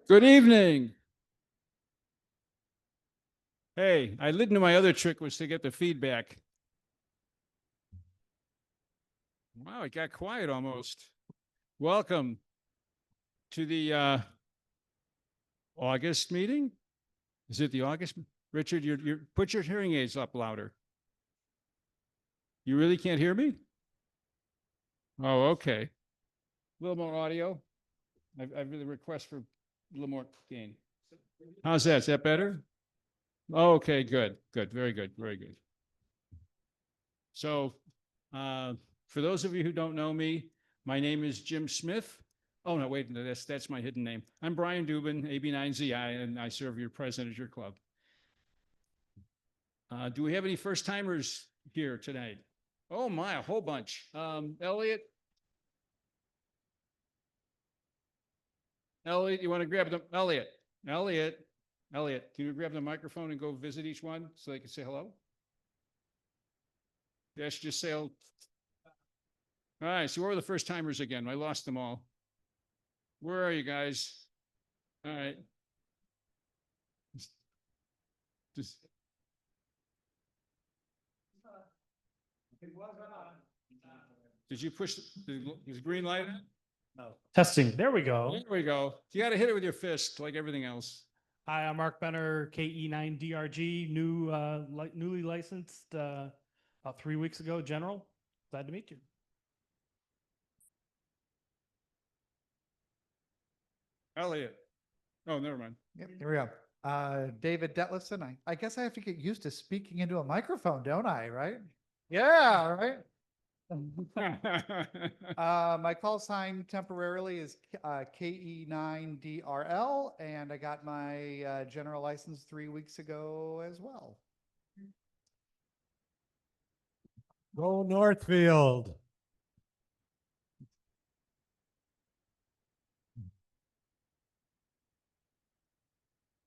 Good evening. Hey, I listened to my other trick was to get the feedback. Wow, it got quiet almost. Welcome to the August meeting. Is it the August? Richard, you put your hearing aids up louder. You really can't hear me? Oh, okay. A little more audio. I really request for a little more gain. How's that? Is that better? Okay, good, good, very good, very good. So, for those of you who don't know me, my name is Jim Smith. Oh no, wait, that's my hidden name. I'm Brian Dubin, AB9ZI, and I serve your president at your club. Do we have any first timers here tonight? Oh my, a whole bunch. Elliot, you want to grab the Elliot, can you grab the microphone and go visit each one so they can say hello? Yes, just say. All right, so where are the first timers again? I lost them all. Where are you guys? All right. Just. Did you push the green light? No. Testing. There we go. There we go. You got to hit it with your fist like everything else. Hi, I'm Mark Benner, KE9DRG, newly licensed about 3 weeks ago, General. Glad to meet you. Elliot. Oh, never mind. Yep, here we go. David Detlefson. I guess I have to get used to speaking into a microphone, don't I? Right? Yeah, right. My call sign temporarily is KE9DRL, and I got my general license 3 weeks ago as well. Go Northfield.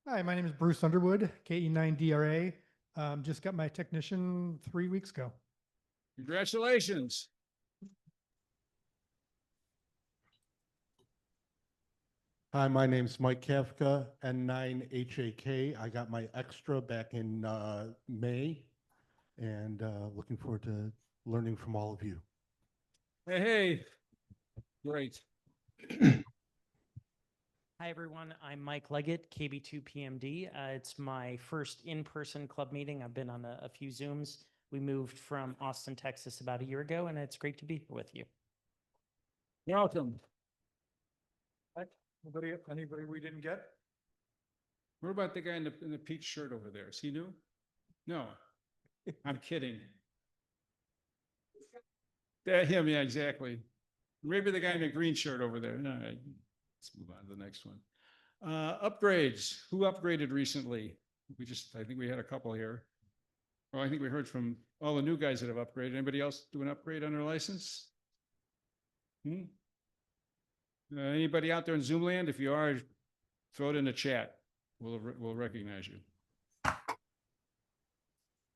Hi, my name is Bruce Underwood, KE9DRA. Just got my technician 3 weeks ago. Congratulations. Hi, my name's Mike Kafka, N9HAK. I got my extra back in May, and looking forward to learning from all of you. Hey, great. Hi, everyone. I'm Mike Leggett, KB2PMD. It's my first in-person club meeting. I've been on a few Zooms. We moved from Austin, Texas about a year ago, and it's great to be here with you. Welcome. Anybody we didn't get? What about the guy in the peach shirt over there? Is he new? No, I'm kidding. Him, yeah, exactly. Maybe the guy in the green shirt over there. All right, let's move on to the next one. Upgrades. Who upgraded recently? I think we had a couple here. Oh, I think we heard from all the new guys that have upgraded. Anybody else do an upgrade on their license? Anybody out there in Zoom land? If you are, throw it in the chat. We'll recognize you. All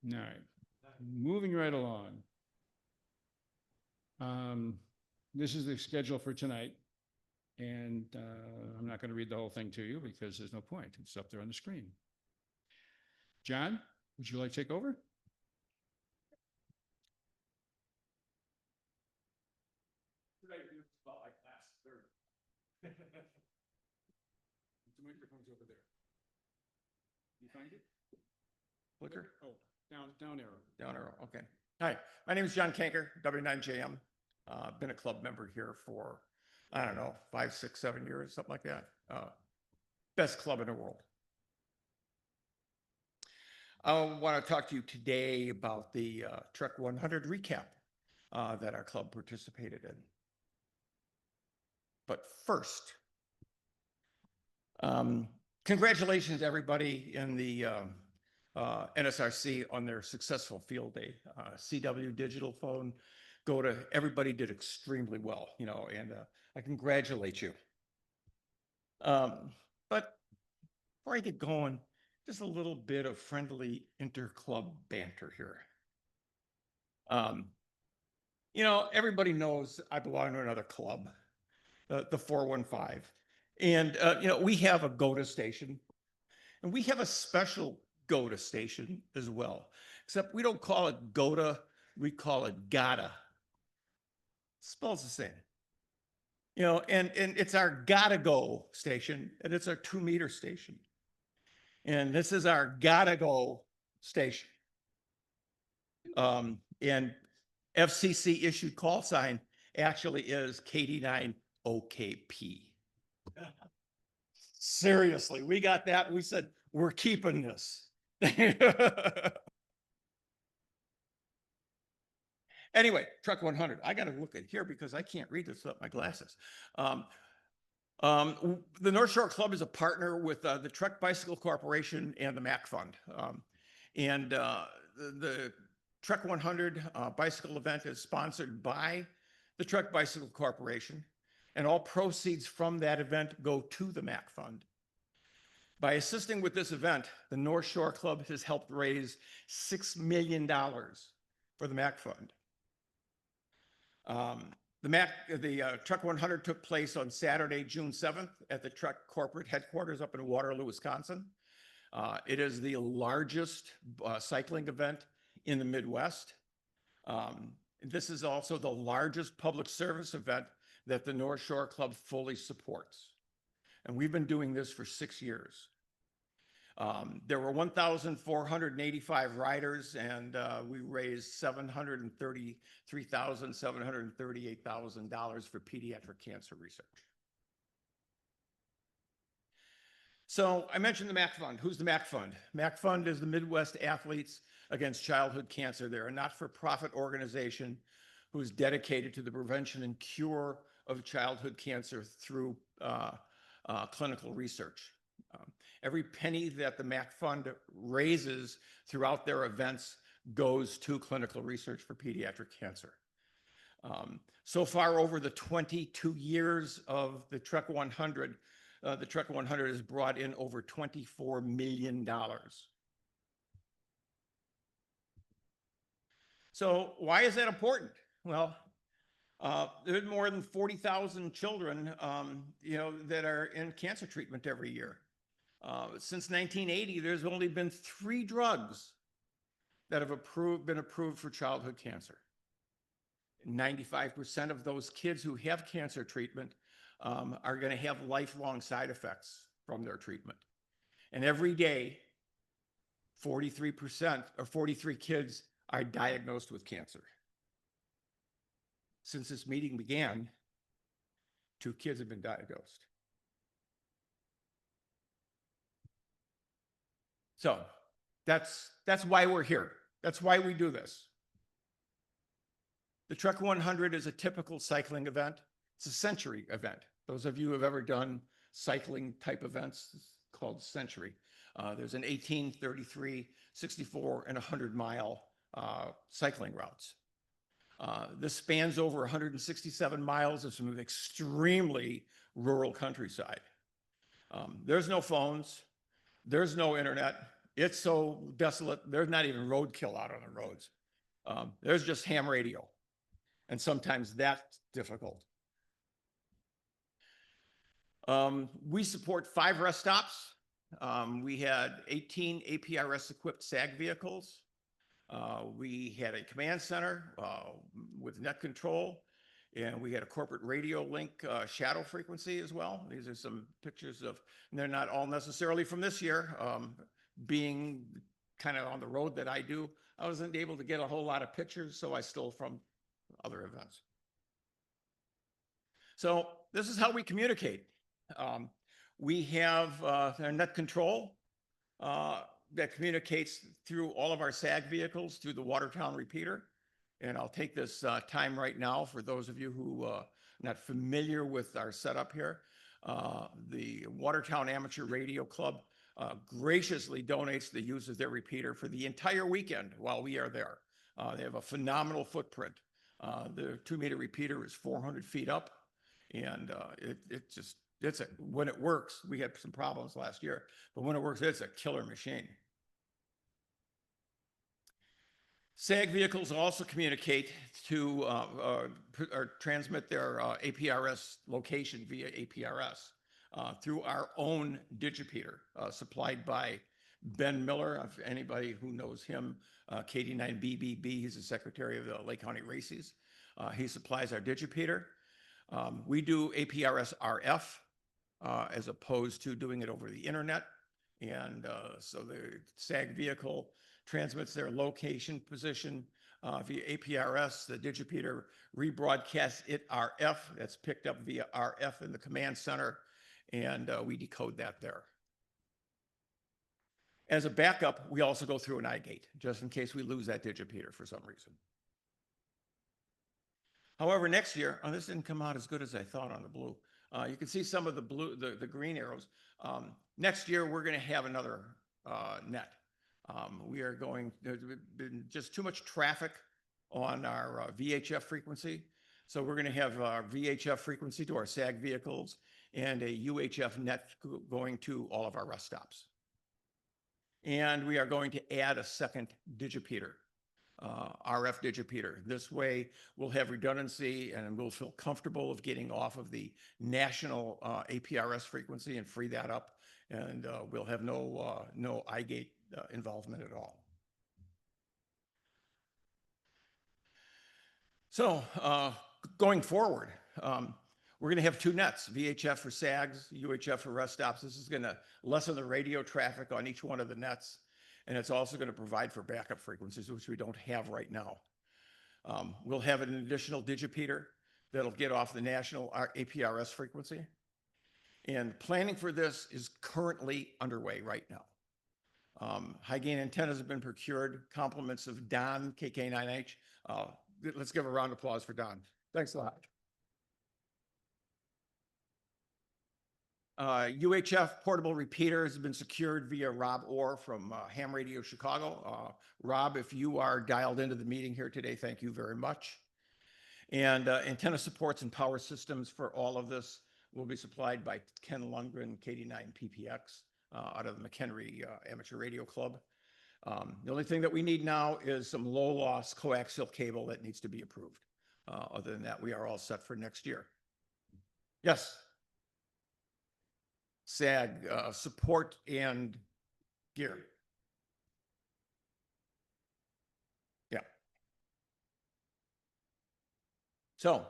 right, moving right along. This is the schedule for tonight, and I'm not going to read the whole thing to you because there's no point. It's up there on the screen. John, would you like to take over? The microphone's over there. You find it? Clicker? Oh, down arrow. Down arrow, okay. Hi, my name is John Kanker, W9JM. Been a club member here for, I don't know, 5, 6, 7 years, something like that. Best club in the world. I want to talk to you today about the Trek 100 recap that our club participated in. But first, congratulations to everybody in the NSRC on their successful field day. CW Digital Phone, everybody did extremely well, and I congratulate you. But before I get going, just a little bit of friendly inter-club banter here. Everybody knows I belong to another club. the 415. And, we have a GOTA station, and we have a special GOTA station as well, except we don't call it GOTA, we call it GOTA. Spells the same. And it's our Gotta Go station, and it's our 2-meter station. And this is our Gotta Go station. And FCC issued call sign actually is KD9 OKP. Seriously, we got that. We said, we're keeping this. Anyway, Truck 100. I got to look at here because I can't read this without my glasses. The North Shore Club is a partner with the Truck Bicycle Corporation and the MAC Fund. The Truck 100 bicycle event is sponsored by the Truck Bicycle Corporation, and all proceeds from that event go to the MAC Fund. By assisting with this event, the North Shore Club has helped raise $6 million for the MAC Fund. The Truck 100 took place on Saturday, June 7th at the Truck corporate headquarters up in Waterloo, Wisconsin. It is the largest cycling event in the Midwest. This is also the largest public service event that the North Shore Club fully supports. And we've been doing this for 6 years. There were 1,485 riders, and we raised $738,000 for pediatric cancer research. So I mentioned the MAC Fund. Who's the MAC Fund? MAC Fund is the Midwest Athletes Against Childhood Cancer. They're a not-for-profit organization who's dedicated to the prevention and cure of childhood cancer through clinical research. Every penny that the MAC Fund raises throughout their events goes to clinical research for pediatric cancer. So far, over the 22 years of the Truck 100, the Truck 100 has brought in over $24 million. So why is that important? Well, there are more than 40,000 children, that are in cancer treatment every year. Since 1980, there's only been 3 drugs that have been approved for childhood cancer. 95% of those kids who have cancer treatment are going to have lifelong side effects from their treatment. And every day, 43% or 43 kids are diagnosed with cancer. Since this meeting began, 2 kids have been diagnosed. So that's why we're here. That's why we do this. The Truck 100 is a typical cycling event. It's a century event. Those of you who have ever done cycling type events, it's called century. There's an 18, 33, 64, and 100-mile cycling routes. This spans over 167 miles of some extremely rural countryside. There's no phones. There's no internet. It's so desolate. There's not even roadkill out on the roads. There's just ham radio. And sometimes that's difficult. We support 5 rest stops. We had 18 APRS equipped SAG vehicles. We had a command center with net control, and we had a corporate radio link shadow frequency as well. These are some pictures of, and they're not all necessarily from this year. Being kind of on the road that I do, I wasn't able to get a whole lot of pictures, so I stole from other events. So this is how we communicate. We have our net control that communicates through all of our SAG vehicles through the Watertown repeater. And I'll take this time right now for those of you who are not familiar with our setup here. The Watertown Amateur Radio Club graciously donates the use of their repeater for the entire weekend while we are there. They have a phenomenal footprint. The 2-meter repeater is 400 feet up, and when it works, we had some problems last year, but when it works, it's a killer machine. SAG vehicles also communicate to or transmit their APRS location via APRS through our own digipeater supplied by Ben Miller. If anybody who knows him, KD9BBB, he's the secretary of the Lake County Races. He supplies our digipeater. We do APRS RF as opposed to doing it over the internet. And so the SAG vehicle transmits their location position via APRS. The digipeater rebroadcasts it RF. That's picked up via RF in the command center, and we decode that there. As a backup, we also go through an iGate, just in case we lose that digipeater for some reason. However, next year, this didn't come out as good as I thought on the blue. You can see some of the blue, the green arrows. Next year, we're going to have another net. We are going, there's been just too much traffic on our VHF frequency. So we're going to have VHF frequency to our SAG vehicles and a UHF net going to all of our rest stops. And we are going to add a second digipeater, RF digipeater. This way we'll have redundancy and we'll feel comfortable of getting off of the national APRS frequency and free that up. And we'll have no iGate involvement at all. So going forward, we're going to have two nets, VHF for SAGs, UHF for rest stops. This is going to lessen the radio traffic on each one of the nets. And it's also going to provide for backup frequencies, which we don't have right now. We'll have an additional digipeater that'll get off the national APRS frequency. And planning for this is currently underway right now. High gain antennas have been procured, compliments of Don, KK9H. Let's give a round of applause for Don. Thanks a lot. UHF portable repeater has been secured via Rob Orr from Ham Radio Chicago. Rob, if you are dialed into the meeting here today, thank you very much. And antenna supports and power systems for all of this will be supplied by Ken Lundgren, KD9PPX, out of the McHenry Amateur Radio Club. The only thing that we need now is some low loss coaxial cable that needs to be approved. Other than that, we are all set for next year. Yes. SAG, support and gear. Yeah. So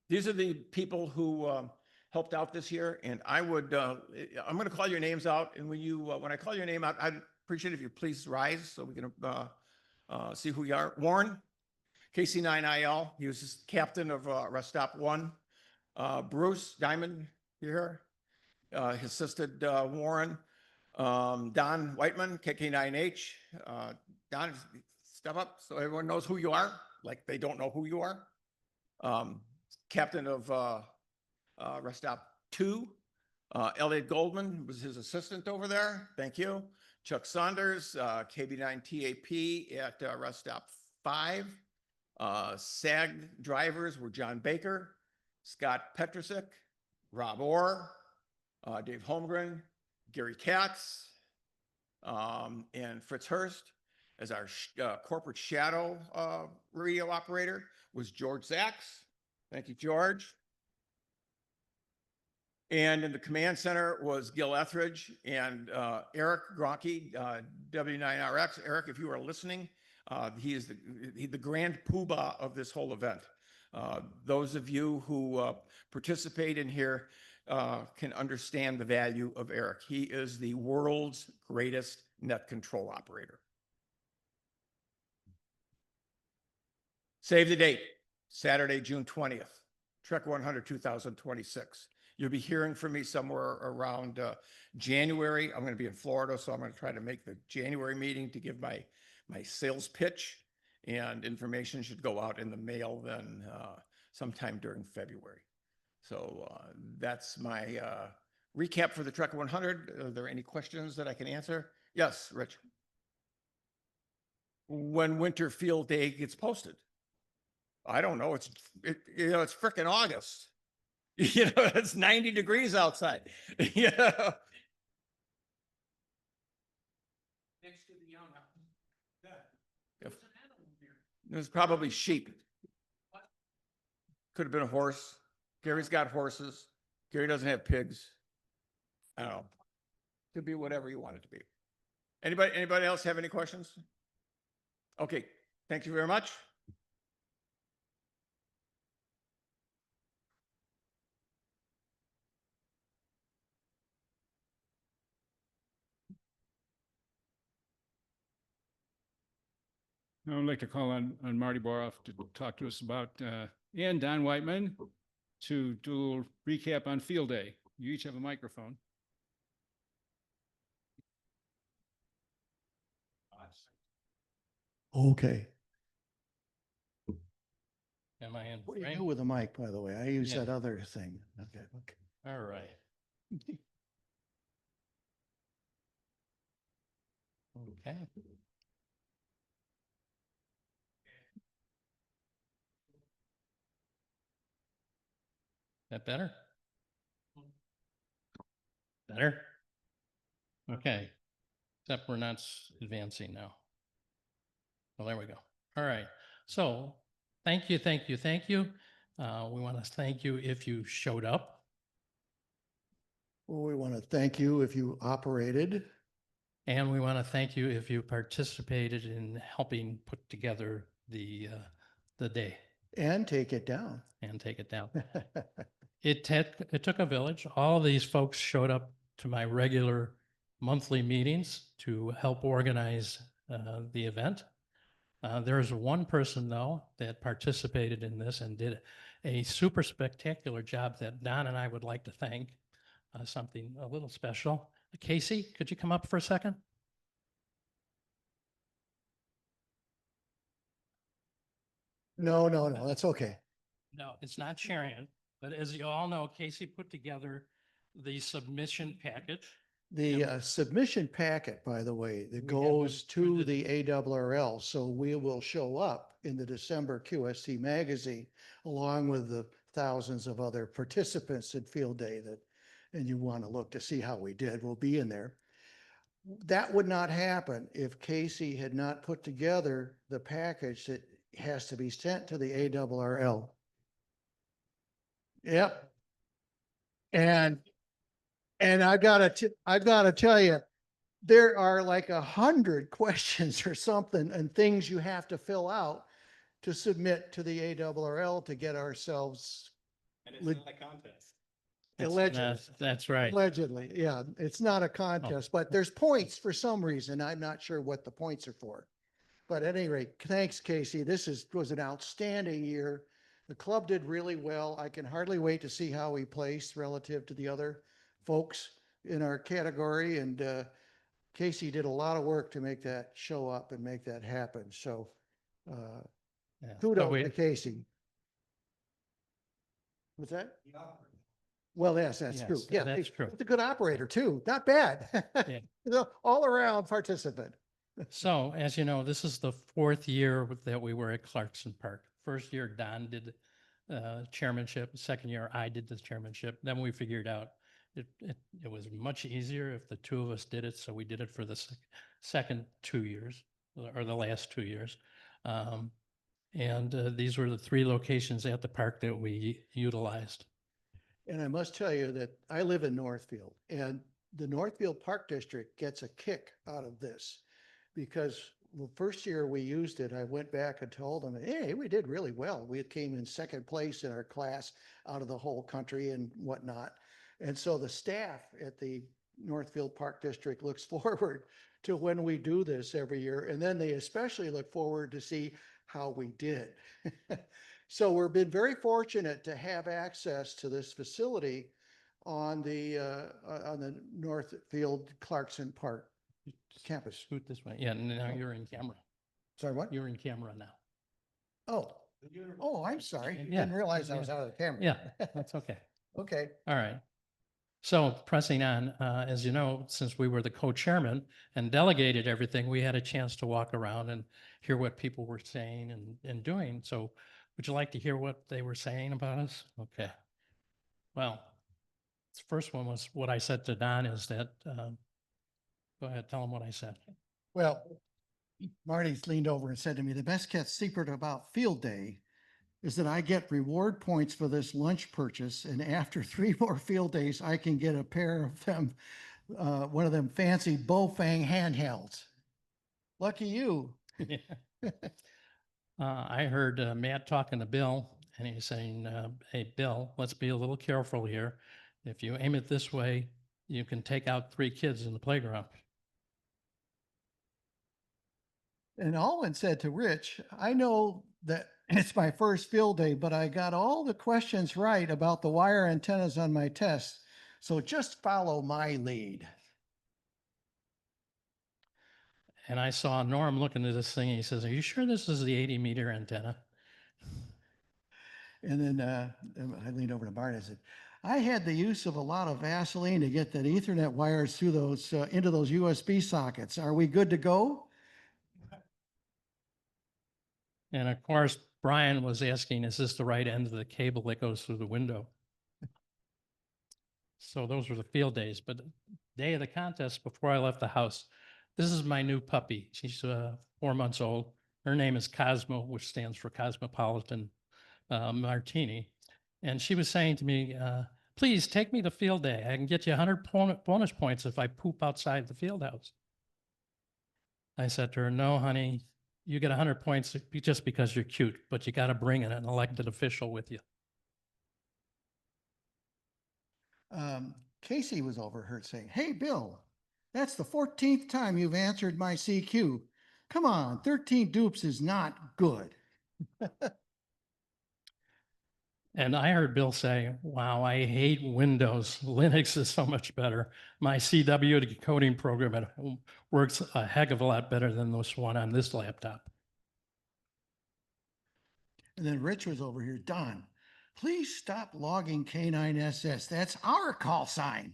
these are the people who helped out this year, and I would, I'm going to call your names out, and when you, when I call your name out, I'd appreciate if you please rise so we can see who you are. Warren, KC9IL, he was just captain of Rest Stop 1. Bruce Diamond, you here? He assisted Warren. Don Whiteman, KK9H. Don, step up so everyone knows who you are, like they don't know who you are. Captain of Rest Stop 2. Elliot Goldman was his assistant over there. Thank you. Chuck Saunders, KB9TAP at Rest Stop 5. SAG drivers were John Baker, Scott Petrusik, Rob Orr, Dave Holmgren, Gary Katz, and Fritz Hurst. As our corporate shadow radio operator was George Sachs. Thank you, George. And in the command center was Gil Etheridge and Eric Gronke, W9RX. Eric, if you are listening, he is the grand poobah of this whole event. Those of you who participate in here can understand the value of Eric. He is the world's greatest net control operator. Save the date, Saturday, June 20th, Trek 100 2026. You'll be hearing from me somewhere around January. I'm going to be in Florida, so I'm going to try to make the January meeting to give my sales pitch, and information should go out in the mail then sometime during February. So that's my recap for the Trek 100. Are there any questions that I can answer? Yes, Rich. When winter field day gets posted? I don't know. It's frickin' August. It's 90 degrees outside. Yeah. Next to the young. Yeah. There's probably sheep. Could have been a horse. Gary's got horses. Gary doesn't have pigs. I don't know. Could be whatever you want it to be. Anybody else have any questions? Okay, thank you very much. I would like to call on Marty Boroff to talk to us about, and Don Whiteman to do a recap on field day. You each have a microphone. Okay. Am I in What do you frame? do with the mic, by the way? I use Yeah. that other thing. Okay, okay. All right. Okay. That better? Better? Okay. Except we're not advancing now. Well, there we go. All right. So thank you, thank you, thank you. We want to thank you if you showed up. Well, we want to thank you if you operated. And we want to thank you if you participated in helping put together the day And take it down. and take it down. It took a village. All of these folks showed up to my regular monthly meetings to help organize the event. There's one person though that participated in this and did a super spectacular job that Don and I would like to thank. Something a little special. Casey, could you come up for a second? No, no, no, that's okay. No, it's not Sharon, but as you all know, Casey put together the submission package. The submission packet, by the way, that We have goes one to printed. the ARRL, so we will show up in the December QST magazine along with the thousands of other participants at Field Day that, and you want to look to see how we did, we'll be in there. That would not happen if Casey had not put together the package that has to be sent to the ARRL. Yep. And I've got to tell you, there are like 100 questions or something and things you have to fill out to submit to the ARRL to get ourselves And it's not a contest. allegedly. That's right. Allegedly, yeah, it's not a contest, but there's points for some reason. I'm not sure what the points are for. But at any rate, thanks, Casey. Was an outstanding year. The club did really well. I can hardly wait to see how we placed relative to the other folks in our category. And Casey did a lot of work to make that show up and make that happen. So Yeah. So kudos to Casey. What's that? Well, yes, that's true. Yes, Yeah, that's true. He's a good operator too. Not bad. Yeah. You know, all around participant. So as you know, this is the fourth year that we were at Clarkson Park. First year, Don did chairmanship. Second year, I did the chairmanship. Then we figured out it was much easier if the two of us did it. So we did it for the second 2 years or the last 2 years. These were the three locations at the park that we utilized. And I must tell you that I live in Northfield, and the Northfield Park District gets a kick out of this because the first year we used it, I went back and told them, hey, we did really well. We came in second place in our class out of the whole country and whatnot. And so the staff at the Northfield Park District looks forward to when we do this every year. And then they especially look forward to see how we did. So we've been very fortunate to have access to this facility on the Northfield Clarkson Park campus. Scoot this way. Yeah, now you're in camera. Sorry, what? You're in camera now. Oh, I'm sorry. Yeah. Didn't realize I was out of the camera. Yeah, that's okay. Okay. All right. So pressing on, as you know, since we were the co-chairman and delegated everything, we had a chance to walk around and hear what people were saying and doing. So would you like to hear what they were saying about us? Okay. Well, the first one was what I said to Don is that, go ahead, tell him what I said. Well, Marty's leaned over and said to me, the best kept secret about field day is that I get reward points for this lunch purchase. And after 3 more field days, I can get a pair of them, one of them fancy Bofang handhelds. Lucky you. Yeah. I heard Matt talking to Bill, and he's saying, hey, Bill, let's be a little careful here. If you aim it this way, you can take out 3 kids in the playground. And Alwyn said to Rich, I know that it's my first field day, but I got all the questions right about the wire antennas on my test. So just follow my lead. And I saw Norm looking at this thing, and he says, are you sure this is the 80-meter antenna? And then I leaned over to Bart and I said, I had the use of a lot of Vaseline to get that Ethernet wires through those into those USB sockets. Are we good to go? And of course, Brian was asking, is this the right end of the cable that goes through the window? So those were the field days, but the day of the contest, before I left the house, this is my new puppy. She's 4 months old. Her name is Cosmo, which stands for Cosmopolitan Martini. And she was saying to me, please take me to field day. I can get you 100 bonus points if I poop outside the field house. I said to her, no, honey, you get 100 points just because you're cute, but you got to bring in an elected official with you. Casey was overheard saying, hey, Bill, that's the 14th time you've answered my CQ. Come on, 13 dupes is not good. And I heard Bill say, wow, I hate Windows. Linux is so much better. My CW decoding program at home works a heck of a lot better than this one on this laptop. And then Rich was over here, Don, please stop logging K9SS. That's our call sign.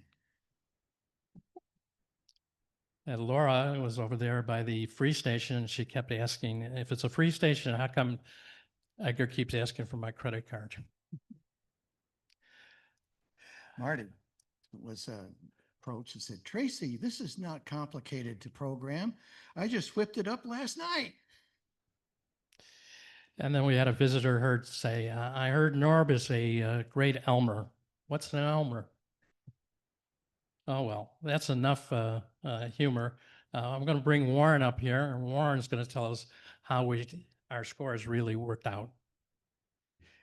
And Laura was over there by the free station, and she kept asking, if it's a free station, how come Edgar keeps asking for my credit card? Marty was approached and said, Tracy, this is not complicated to program. I just whipped it up last night. And then we had a visitor heard say, I heard Norb is a great Elmer. What's an Elmer? Oh, well, that's enough humor. I'm going to bring Warren up here, and Warren's going to tell us how our scores really worked out.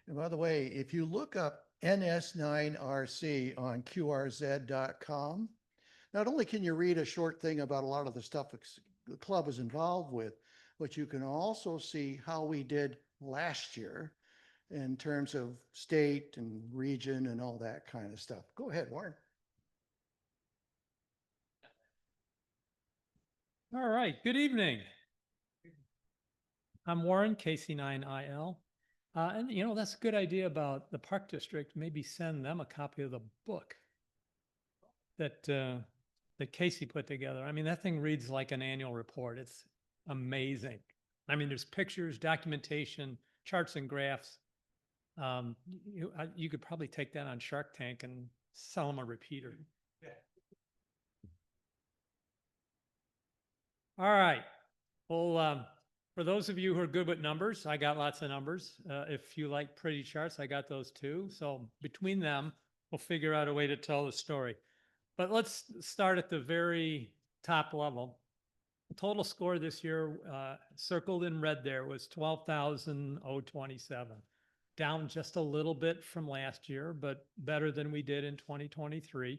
And by the way, if you look up NS9RC on QRZ.com, not only can you read a short thing about a lot of the stuff the club is involved with, but you can also see how we did last year in terms of state and region and all that kind of stuff. Go ahead, Warren. All right, good evening. I'm Warren, KC9IL. And you know, that's a good idea about the Park District. Maybe send them a copy of the book that that Casey put together. I mean, that thing reads like an annual report. It's amazing. I mean, there's pictures, documentation, charts and graphs. You could probably take that on Shark Tank and sell them a repeater. All right. Well, for those of you who are good with numbers, I got lots of numbers. If you like pretty charts, I got those too. So between them, we'll figure out a way to tell the story. But let's start at the very top level. The total score this year, circled in red there, was 12,027. Down just a little bit from last year, but better than we did in 2023.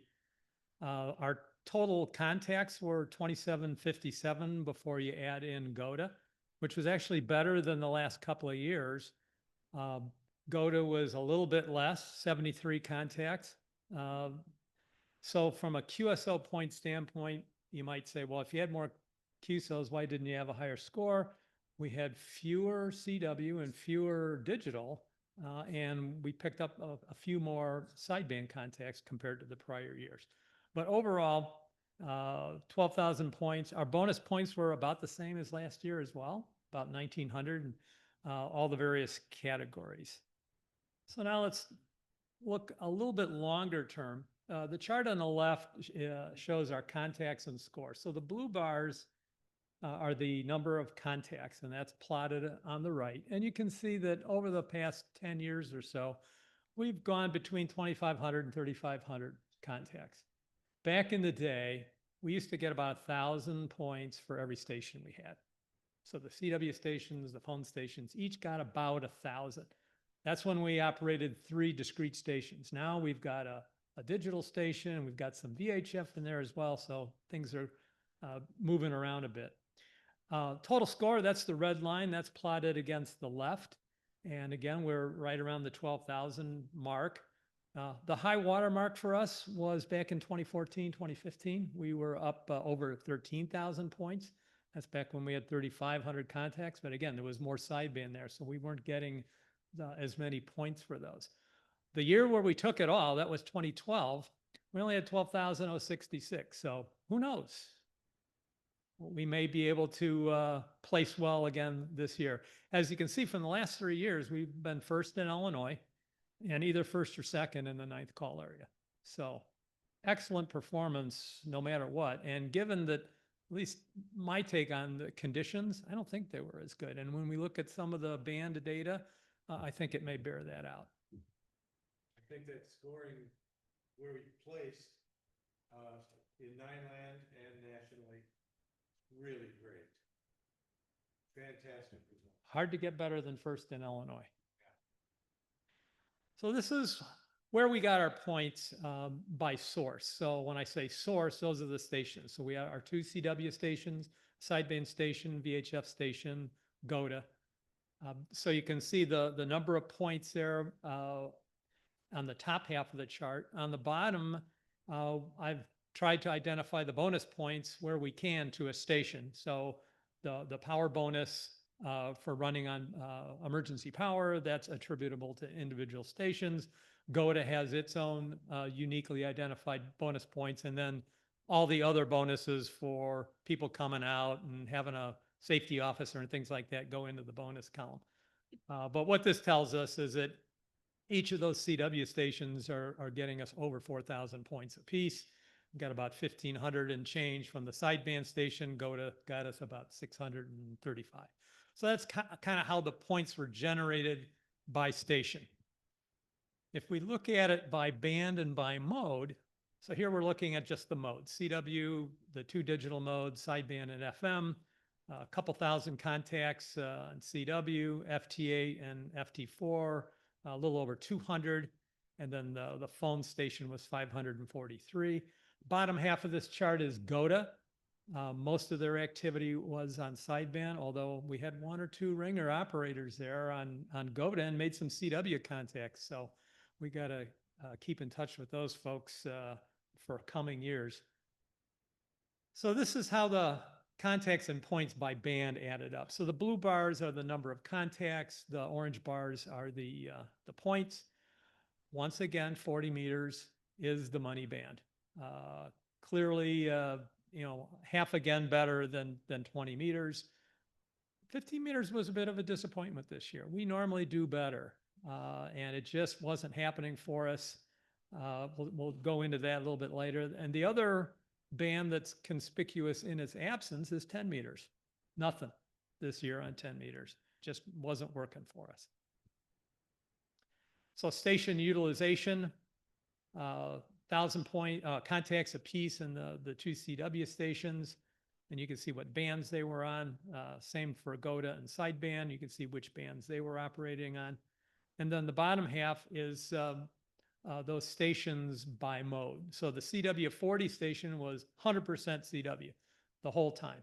Our total contacts were 2757 before you add in GOTA, which was actually better than the last couple of years. GOTA was a little bit less, 73 contacts. So from a QSO point standpoint, you might say, well, if you had more QSOs, why didn't you have a higher score? We had fewer CW and fewer digital, and we picked up a few more sideband contacts compared to the prior years. But overall, 12,000 points. Our bonus points were about the same as last year as well, about 1,900, all the various categories. So now let's look a little bit longer term. The chart on the left shows our contacts and scores. So the blue bars are the number of contacts, and that's plotted on the right. And you can see that over the past 10 years or so, we've gone between 2,500 and 3,500 contacts. Back in the day, we used to get about 1,000 points for every station we had. So the CW stations, the phone stations, each got about 1,000. That's when we operated 3 discrete stations. Now we've got a digital station, we've got some VHF in there as well, so things are moving around a bit. Total score, that's the red line, that's plotted against the left. And again, we're right around the 12,000 mark. The high water mark for us was back in 2014, 2015. We were up over 13,000 points. That's back when we had 3,500 contacts. But again, there was more sideband there, so we weren't getting as many points for those. The year where we took it all, that was 2012, we only had 12,066. So who knows? We may be able to place well again this year. As you can see from the last 3 years, we've been first in Illinois and either first or second in the 9th call area. So excellent performance no matter what. And given that, at least my take on the conditions, I don't think they were as good. And when we look at some of the band data, I think it may bear that out. I think that scoring where we placed in Nineland and nationally, really great. Fantastic result. Hard to get better than first in Illinois. So this is where we got our points by source. So when I say source, those are the stations. So we have our 2 CW stations, sideband station, VHF station, GOTA. So you can see the number of points there on the top half of the chart. On the bottom, I've tried to identify the bonus points where we can to a station. So the power bonus for running on emergency power, that's attributable to individual stations. GOTA has its own uniquely identified bonus points, and then all the other bonuses for people coming out and having a safety officer and things like that go into the bonus column. But what this tells us is that each of those CW stations are getting us over 4,000 points apiece. We've got about 1,500 and change from the sideband station. GOTA got us about 635. So that's kind of how the points were generated by station. If we look at it by band and by mode, so here we're looking at just the modes, CW, the 2 digital modes, sideband and FM, a couple thousand contacts on CW, FT8 and FT4, a little over 200, and then the phone station was 543. Bottom half of this chart is GOTA. Most of their activity was on sideband, although we had 1 or 2 ringer operators there on GOTA and made some CW contacts. So we got to keep in touch with those folks for coming years. So this is how the contacts and points by band added up. So the blue bars are the number of contacts. The orange bars are the points. Once again, 40 meters is the money band. Clearly, half again better than 20 meters. 15 meters was a bit of a disappointment this year. We normally do better, and it just wasn't happening for us. We'll go into that a little bit later. And the other band that's conspicuous in its absence is 10 meters. Nothing this year on 10 meters. Just wasn't working for us. So station utilization, 1,000 point contacts apiece in the 2 CW stations. And you can see what bands they were on. Same for GOTA and sideband. You can see which bands they were operating on. And then the bottom half is those stations by mode. So the CW40 station was 100% CW the whole time.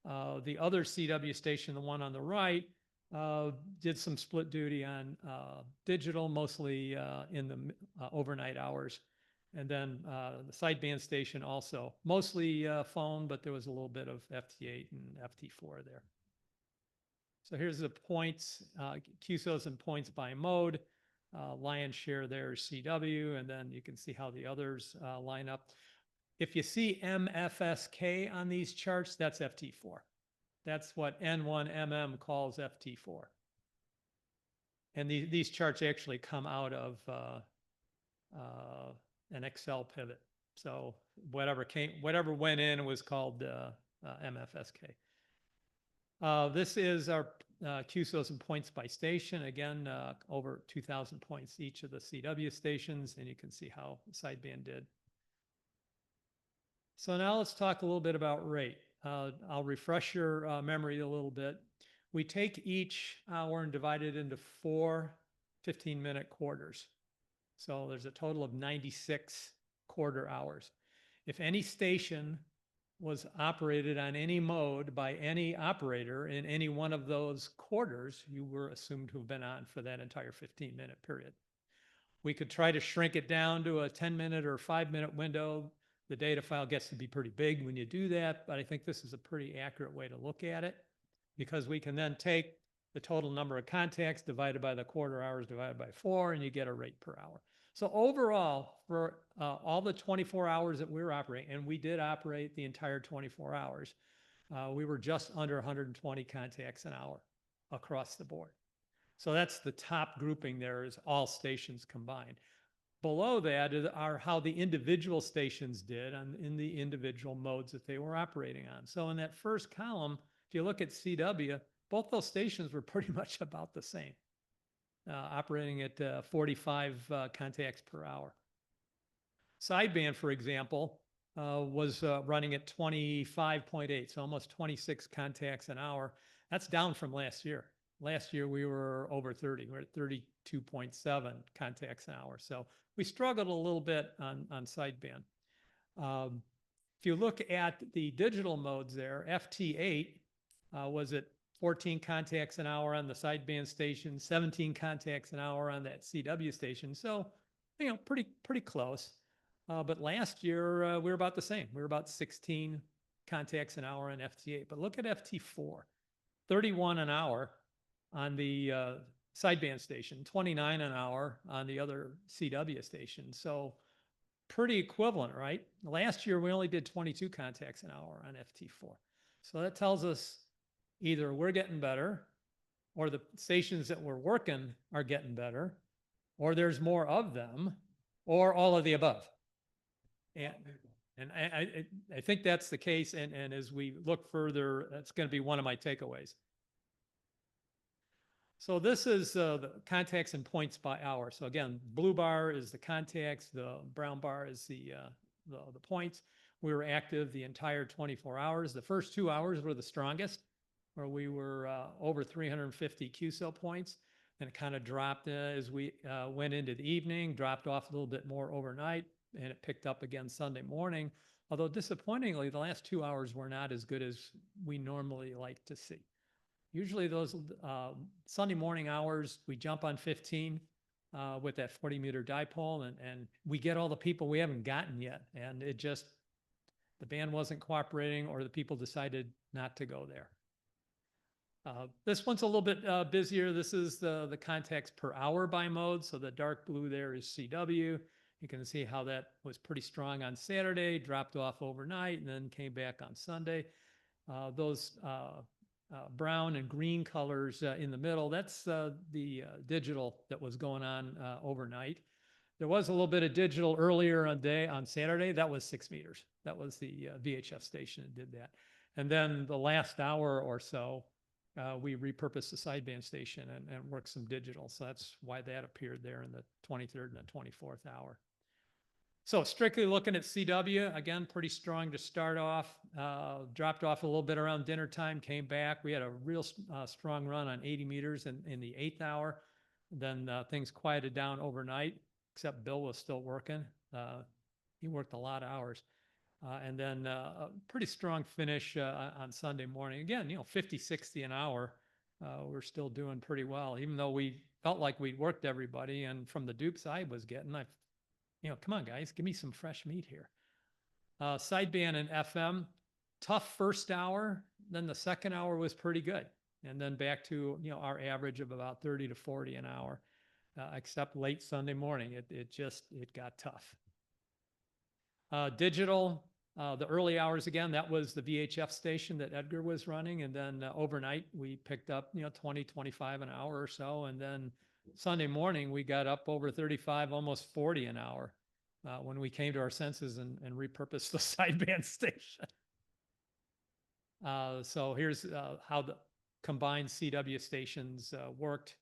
The other CW station, the one on the right, did some split duty on digital, mostly in the overnight hours. And then the sideband station also, mostly phone, but there was a little bit of FT8 and FT4 there. So here's the points, QSOs and points by mode. Lion's share there is CW, and then you can see how the others line up. If you see MFSK on these charts, that's FT4. That's what N1MM calls FT4. And these charts actually come out of an Excel pivot. So whatever went in was called MFSK. This is our QSOs and points by station. Again, over 2,000 points each of the CW stations, and you can see how sideband did. So now let's talk a little bit about rate. I'll refresh your memory a little bit. We take each hour and divide it into 4 15-minute quarters. So there's a total of 96 quarter hours. If any station was operated on any mode by any operator in any one of those quarters, you were assumed to have been on for that entire 15-minute period. We could try to shrink it down to a 10-minute or 5-minute window. The data file gets to be pretty big when you do that, but I think this is a pretty accurate way to look at it, because we can then take the total number of contacts divided by the quarter hours divided by 4, and you get a rate per hour. So overall, for all the 24 hours that we were operating, and we did operate the entire 24 hours, we were just under 120 contacts an hour across the board. So that's the top grouping there, is all stations combined. Below that are how the individual stations did in the individual modes that they were operating on. So in that first column, if you look at CW, both those stations were pretty much about the same, operating at 45 contacts per hour. Sideband, for example, was running at 25.8, so almost 26 contacts an hour. That's down from last year. Last year, we were over 30. We're at 32.7 contacts an hour. So we struggled a little bit on sideband. If you look at the digital modes there, FT8 was at 14 contacts an hour on the sideband station, 17 contacts an hour on that CW station. So, you know, pretty close. But last year, we were about the same. We were about 16 contacts an hour on FT8. But look at FT4, 31 an hour on the sideband station, 29 an hour on the other CW station. So pretty equivalent, right? Last year, we only did 22 contacts an hour on FT4. So that tells us either we're getting better, or the stations that we're working are getting better, or there's more of them, or all of the above. And I think that's the case. And as we look further, that's going to be one of my takeaways. So this is the contacts and points by hour. So again, blue bar is the contacts, the brown bar is the points. We were active the entire 24 hours. The first 2 hours were the strongest, where we were over 350 QSO points. And it kind of dropped as we went into the evening, dropped off a little bit more overnight, and it picked up again Sunday morning. Although disappointingly, the last 2 hours were not as good as we normally like to see. Usually those Sunday morning hours, we jump on 15 with that 40-meter dipole, and we get all the people we haven't gotten yet. And it just, the band wasn't cooperating, or the people decided not to go there. This one's a little bit busier. This is the contacts per hour by mode. So the dark blue there is CW. You can see how that was pretty strong on Saturday, dropped off overnight, and then came back on Sunday. Those brown and green colors in the middle, that's the digital that was going on overnight. There was a little bit of digital earlier on Saturday. That was 6 meters. That was the VHF station that did that. And then the last hour or so, we repurposed the sideband station and worked some digital. So that's why that appeared there in the 23rd and the 24th hour. So strictly looking at CW, again, pretty strong to start off. Dropped off a little bit around dinner time, came back. We had a real strong run on 80 meters in the 8th hour. Then things quieted down overnight, except Bill was still working. He worked a lot of hours. And then a pretty strong finish on Sunday morning. Again, 50, 60 an hour. We're still doing pretty well, even though we felt like we'd worked everybody. And from the dupes I was getting, come on, guys, give me some fresh meat here. Sideband and FM, tough first hour. Then the second hour was pretty good. And then back to, our average of about 30 to 40 an hour, except late Sunday morning. It got tough. Digital, the early hours, again, that was the VHF station that Edgar was running. And then overnight, we picked up, 20, 25 an hour or so. And then Sunday morning, we got up over 35, almost 40 an hour when we came to our senses and repurposed the sideband station. So here's how combined CW stations worked.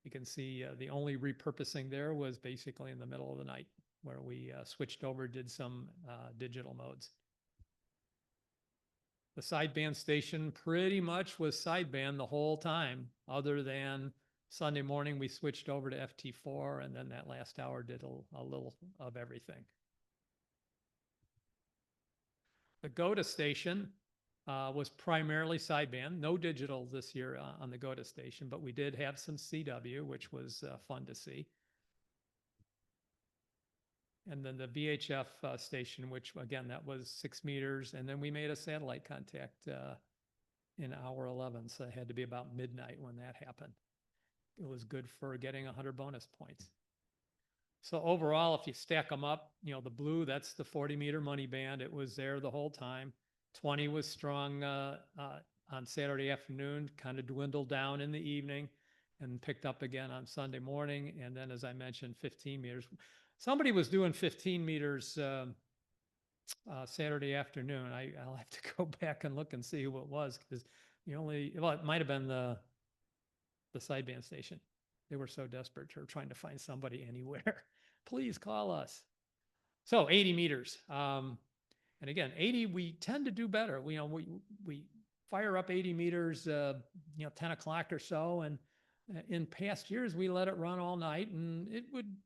You can see the only repurposing there was basically in the middle of the night where we switched over, did some digital modes. The sideband station pretty much was sideband the whole time, other than Sunday morning, we switched over to FT4, and then that last hour did a little of everything. The GOTA station was primarily sideband, no digital this year on the GOTA station, but we did have some CW, which was fun to see. And then the VHF station, which again, that was 6 meters. And then we made a satellite contact in hour 11. So it had to be about midnight when that happened. It was good for getting 100 bonus points. So overall, if you stack them up, you know, the blue, that's the 40-meter money band. It was there the whole time. 20 was strong on Saturday afternoon, kind of dwindled down in the evening and picked up again on Sunday morning. And then, as I mentioned, 15 meters. Somebody was doing 15 meters Saturday afternoon. I'll have to go back and look and see who it was, because well, it might have been the sideband station. They were so desperate to trying to find somebody anywhere. Please call us. So 80 meters. And again, 80, we tend to do better. We fire up 80 meters, 10 o'clock or so. And in past years, we let it run all night, and it would,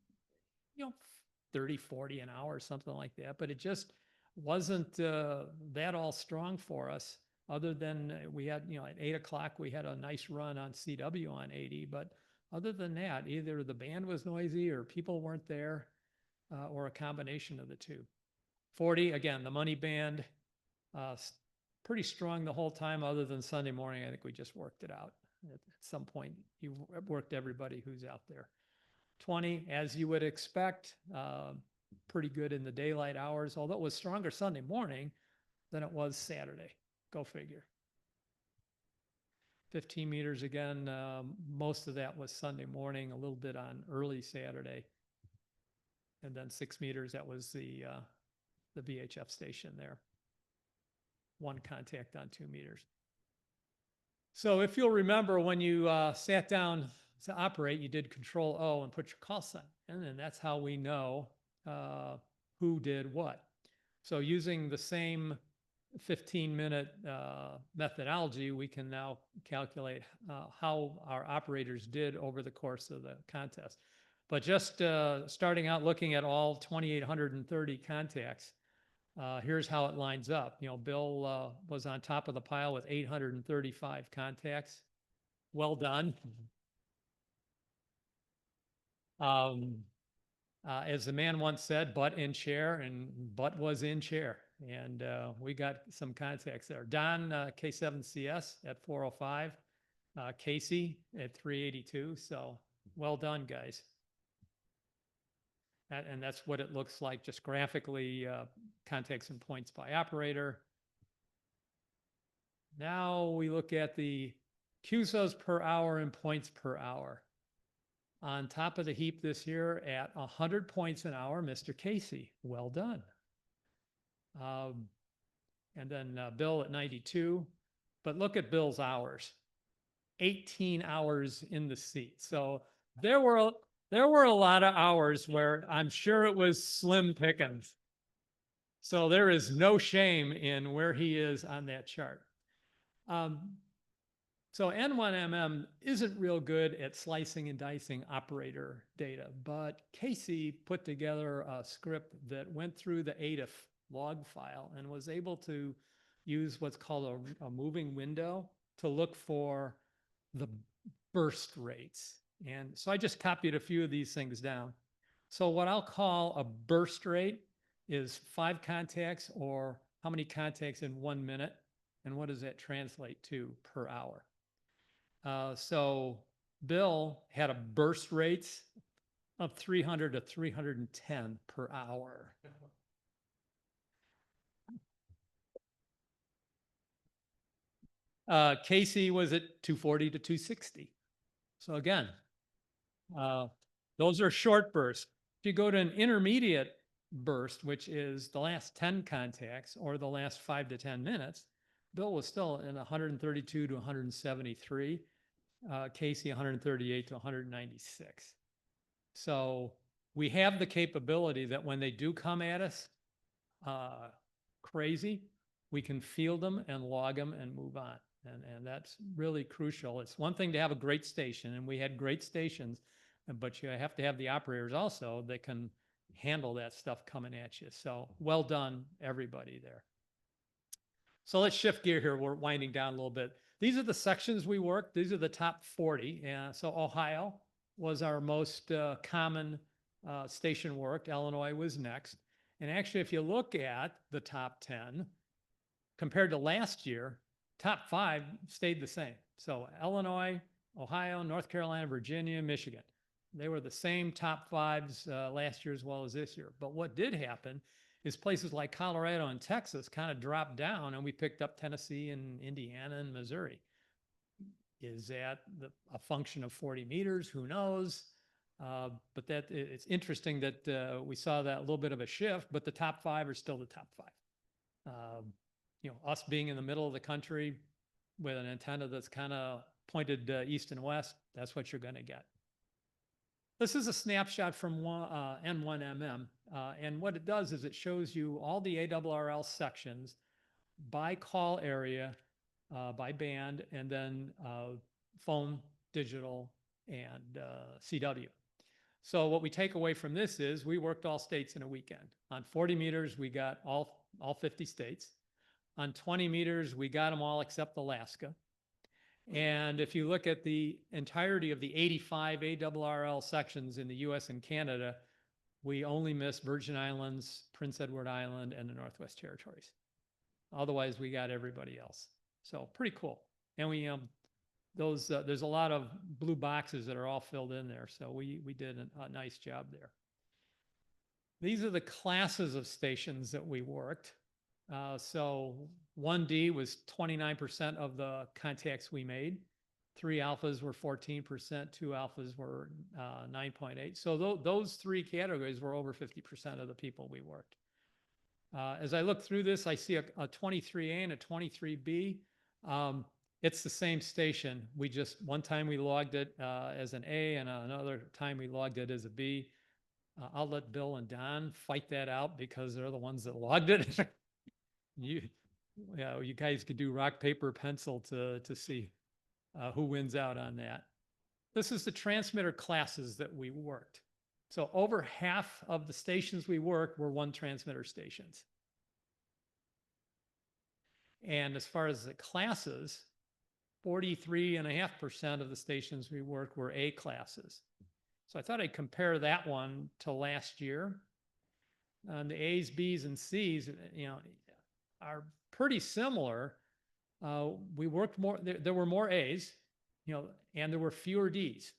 30, 40 an hour, something like that. But it just wasn't that all strong for us, other than we had, at 8 o'clock, we had a nice run on CW on 80. But other than that, either the band was noisy or people weren't there, or a combination of the two. 40, again, the money band, pretty strong the whole time, other than Sunday morning. I think we just worked it out. At some point, you worked everybody who's out there. 20, as you would expect, pretty good in the daylight hours, although it was stronger Sunday morning than it was Saturday. Go figure. 15 meters again, most of that was Sunday morning, a little bit on early Saturday. And then 6 meters, that was the VHF station there. 1 contact on 2 meters. So if you'll remember, when you sat down to operate, you did Control O and put your call sign in, and that's how we know who did what. So using the same 15-minute methodology, we can now calculate how our operators did over the course of the contest. But just starting out looking at all 2,830 contacts, here's how it lines up. Bill was on top of the pile with 835 contacts. Well done. As the man once said, butt in chair, and butt was in chair. And we got some contacts there. Don, K7CS at 405, Casey at 382. So well done, guys. And that's what it looks like, just graphically, contacts and points by operator. Now we look at the QSOs per hour and points per hour. On top of the heap this year at 100 points an hour, Mr. Casey, well done. And then Bill at 92, but look at Bill's hours, 18 hours in the seat. So there were a lot of hours where I'm sure it was slim pickings. So there is no shame in where he is on that chart. So N1MM isn't real good at slicing and dicing operator data, but Casey put together a script that went through the ADIF log file and was able to use what's called a moving window to look for the burst rates. And so I just copied a few of these things down. So what I'll call a burst rate is 5 contacts, or how many contacts in 1 minute, and what does that translate to per hour? So Bill had a burst rates of 300 to 310 per hour. Casey was at 240 to 260. So again, those are short bursts. If you go to an intermediate burst, which is the last 10 contacts or the last 5 to 10 minutes, Bill was still in 132 to 173. Casey 138 to 196. So we have the capability that when they do come at us crazy, we can field them and log them and move on. And that's really crucial. It's one thing to have a great station, and we had great stations, but you have to have the operators also that can handle that stuff coming at you. So well done, everybody there. So let's shift gear here. We're winding down a little bit. These are the sections we worked. These are the top 40. So Ohio was our most common station worked. Illinois was next. And actually, if you look at the top 10, compared to last year, top 5 stayed the same. So Illinois, Ohio, North Carolina, Virginia, Michigan. They were the same top 5s last year as well as this year. But what did happen is places like Colorado and Texas kind of dropped down, and we picked up Tennessee and Indiana and Missouri. Is that a function of 40 meters? Who knows? But it's interesting that we saw that little bit of a shift, but the top 5 are still the top 5. Us being in the middle of the country with an antenna that's kind of pointed east and west, that's what you're going to get. This is a snapshot from N1MM, and what it does is it shows you all the ARRL sections by call area, by band, and then phone, digital, and CW. So what we take away from this is we worked all states in a weekend. On 40 meters, we got all 50 states. On 20 meters, we got them all except Alaska. And if you look at the entirety of the 85 ARRL sections in the US and Canada, we only missed Virgin Islands, Prince Edward Island, and the Northwest Territories. Otherwise, we got everybody else. So pretty cool. And we there's a lot of blue boxes that are all filled in there. So we did a nice job there. These are the classes of stations that we worked. So 1D was 29% of the contacts we made. 3 alphas were 14%, 2 alphas were 9.8. So those 3 categories were over 50% of the people we worked. As I look through this, I see a 23A and a 23B. It's the same station. One time we logged it as an A, and another time we logged it as a B. I'll let Bill and Don fight that out because they're the ones that logged it. You guys could do rock, paper, pencil to see who wins out on that. This is the transmitter classes that we worked. So over half of the stations we worked were 1 transmitter stations. And as far as the classes, 43.5% of the stations we worked were A classes. So I thought I'd compare that one to last year. The A's, B's, and C's, are pretty similar. We worked more, there were more A's, and there were fewer D's.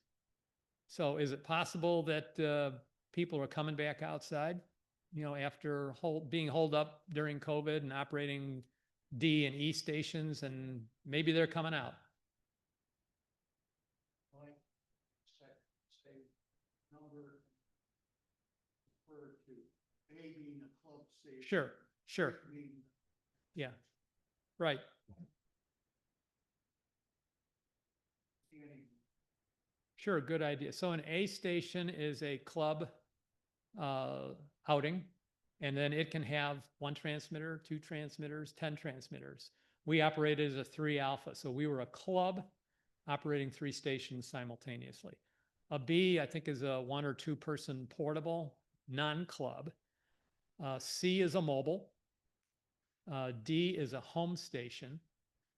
So is it possible that people are coming back outside, after being holed up during COVID and operating D and E stations, and maybe they're coming out? Number referred to A being a club station. Sure. Yeah, right. Sure, good idea. So an A station is a club outing, and then it can have 1 transmitter, 2 transmitters, 10 transmitters. We operated as a 3 alpha, so we were a club operating 3 stations simultaneously. A B, I think, is a 1 or 2 person portable, non-club. C is a mobile. D is a home station.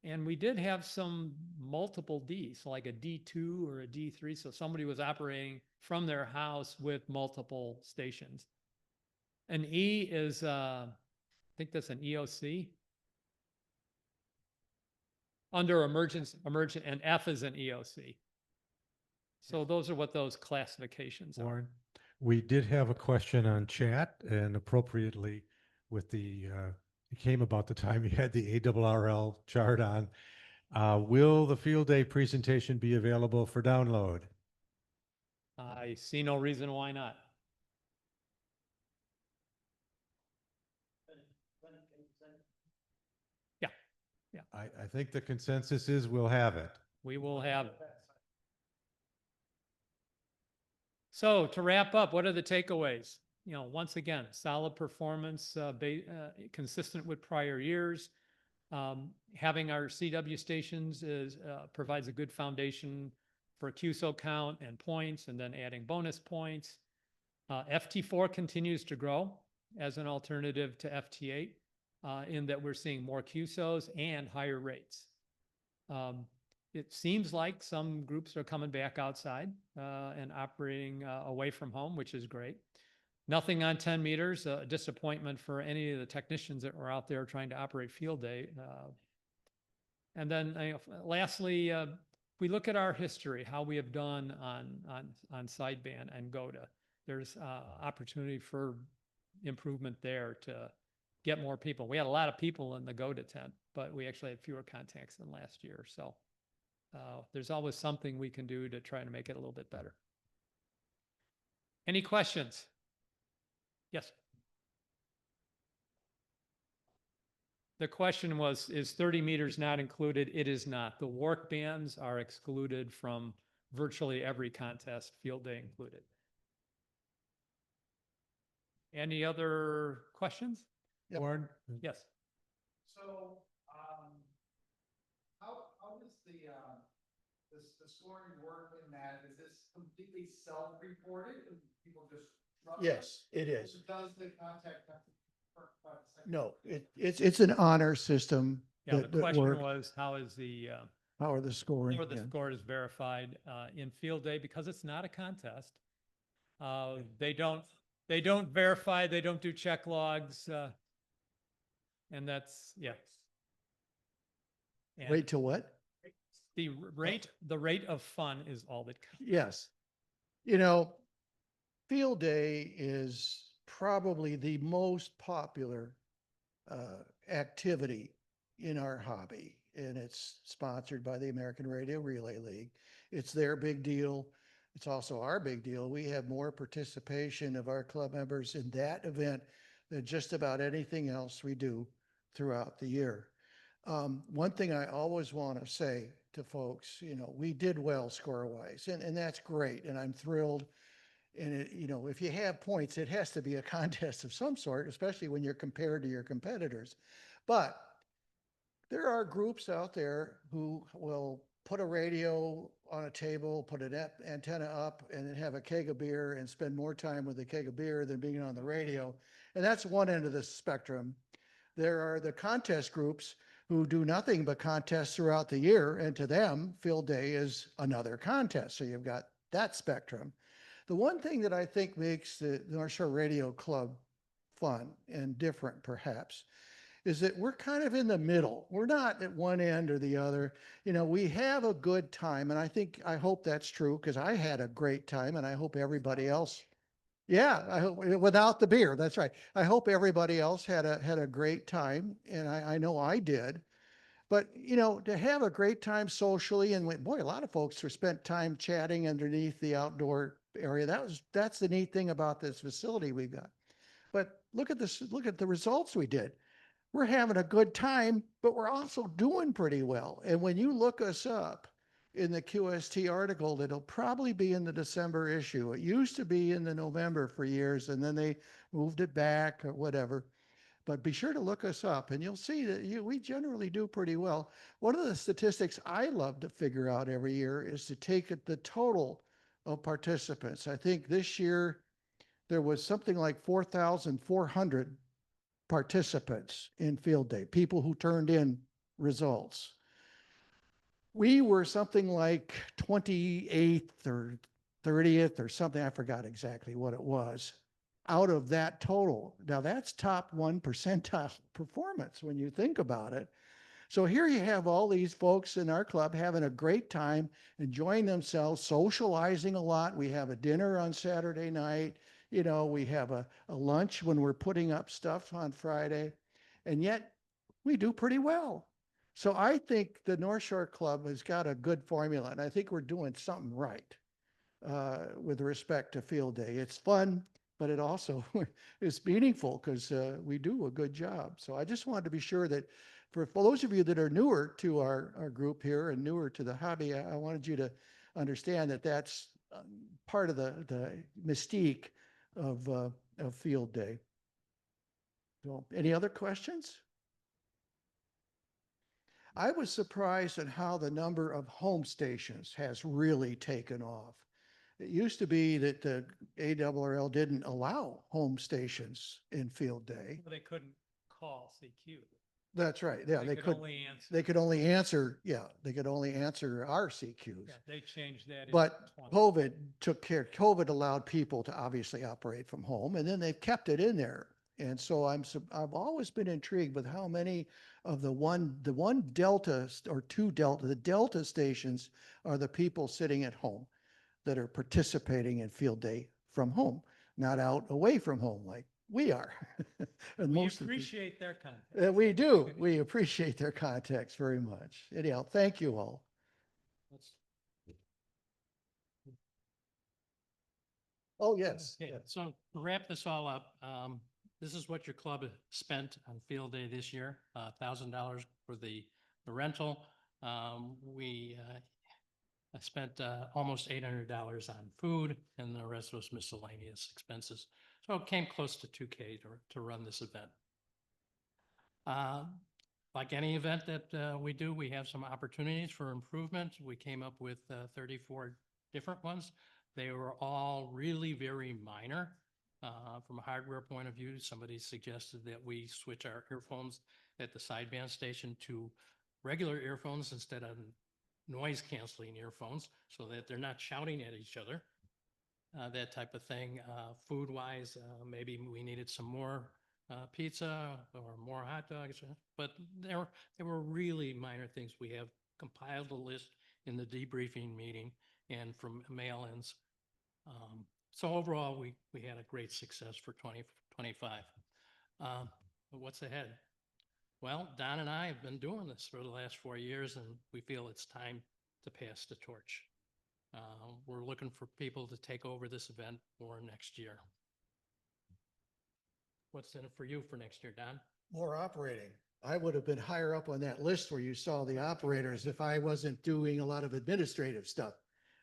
And we did have some multiple Ds, like a D2 or a D3. So somebody was operating from their house with multiple stations. An E is, I think that's an EOC. Under emergent, and F is an EOC. So those are what those classifications are. Warren, we did have a question on chat, and appropriately with it came about the time you had the ARRL chart on. Will the field day presentation be available for download? I see no reason why not. I think the consensus is we'll have it. We will have. So to wrap up, what are the takeaways? You know, once again, solid performance, consistent with prior years. Having our CW stations provides a good foundation for QSO count and points, and then adding bonus points. FT4 continues to grow as an alternative to FT8 in that we're seeing more QSOs and higher rates. It seems like some groups are coming back outside and operating away from home, which is great. Nothing on 10 meters, a disappointment for any of the technicians that were out there trying to operate field day. And then lastly, we look at our history, how we have done on sideband and GOTA. There's opportunity for improvement there to get more people. We had a lot of people in the GOTA tent, but we actually had fewer contacts than last year. So there's always something we can do to try to make it a little bit better. Any questions? Yes. The question was, is 30 meters not included? It is not. The work bands are excluded from virtually every contest, field day included. Any other questions? Yep. Warren? Yes. So, how does the scoring work in that? Is this completely self-reported and people just? Yes, it is. Does the contact have to work by the second? No, it's an honor system. Yeah, that the question works. was, how is the How are the scoring? or the Yeah. score is verified in field day because it's not a contest. They don't verify, they don't do check logs, and that's, yeah. And Wait till what? the rate of fun is all that counts. Yes. You know, field day is probably the most popular activity in our hobby, and it's sponsored by the American Radio Relay League. It's their big deal. It's also our big deal. We have more participation of our club members in that event than just about anything else we do throughout the year. One thing I always want to say to folks, you know, we did well score-wise, and that's great, and I'm thrilled. And it, you know, if you have points, it has to be a contest of some sort, especially when you're compared to your competitors. But there are groups out there who will put a radio on a table, put an antenna up, and then have a keg of beer and spend more time with a keg of beer than being on the radio. And that's one end of the spectrum. There are the contest groups who do nothing but contests throughout the year, and to them, field day is another contest. So you've got that spectrum. The one thing that I think makes the North Shore Radio Club fun and different, perhaps, is that we're kind of in the middle. We're not at one end or the other. You know, we have a good time, and I hope that's true, because I had a great time, and I hope everybody else. Yeah, I hope, without the beer, that's right. I hope everybody else had a great time, and I know I did. But, you know, to have a great time socially, and boy, a lot of folks were spent time chatting underneath the outdoor area. That's the neat thing about this facility we've got. But look at this, look at the results we did. We're having a good time, but we're also doing pretty well. And when you look us up in the QST article, that'll probably be in the December issue. It used to be in the November for years, and then they moved it back or whatever. But be sure to look us up, and you'll see that we generally do pretty well. One of the statistics I love to figure out every year is to take the total of participants. I think this year there was something like 4,400 participants in field day, people who turned in results. We were something like 28th or 30th or something. I forgot exactly what it was out of that total. Now that's top 1 percentile performance when you think about it. So here you have all these folks in our club having a great time, enjoying themselves, socializing a lot. We have a dinner on Saturday night. You know, we have a lunch when we're putting up stuff on Friday, and yet we do pretty well. So I think the North Shore Club has got a good formula, and I think we're doing something right with respect to field day. It's fun, but it also is meaningful because we do a good job. So I just wanted to be sure that for those of you that are newer to our group here and newer to the hobby, I wanted you to understand that that's part of the mystique of field day. So, any other questions? I was surprised at how the number of home stations has really taken off. It used to be that the ARRL didn't allow home stations in field day. They couldn't call CQ. That's right. Yeah, they could. only answer. They could only answer. Yeah, they could only answer our CQs. Yeah, they changed that. in But 20. COVID took care. COVID allowed people to obviously operate from home, and then they've kept it in there. And so I've always been intrigued with how many of the one Delta or two Delta, the Delta stations are the people sitting at home that are participating in field day from home, not out away from home like we are. And We most of the- appreciate their content. we do. We appreciate their context very much. Anyhow, thank you all. Oh, yes. Okay, yes. so to wrap this all up, this is what your club spent on field day this year, $1,000 for the rental. We spent almost $800 on food, and the rest was miscellaneous expenses. So it came close to $2K to run this event. Like any event that we do, we have some opportunities for improvement. We came up with 34 different ones. They were all really very minor. From a hardware point of view, somebody suggested that we switch our earphones at the sideband station to regular earphones instead of noise canceling earphones so that they're not shouting at each other. That type of thing. Food wise, maybe we needed some more pizza or more hot dogs, but there were really minor things. We have compiled a list in the debriefing meeting and from mail-ins. So overall, we had a great success for 2025. What's ahead? Well, Don and I have been doing this for the last 4 years, and we feel it's time to pass the torch. We're looking for people to take over this event for next year. What's in it for you for next year, Don? More operating. I would have been higher up on that list where you saw the operators if I wasn't doing a lot of administrative stuff,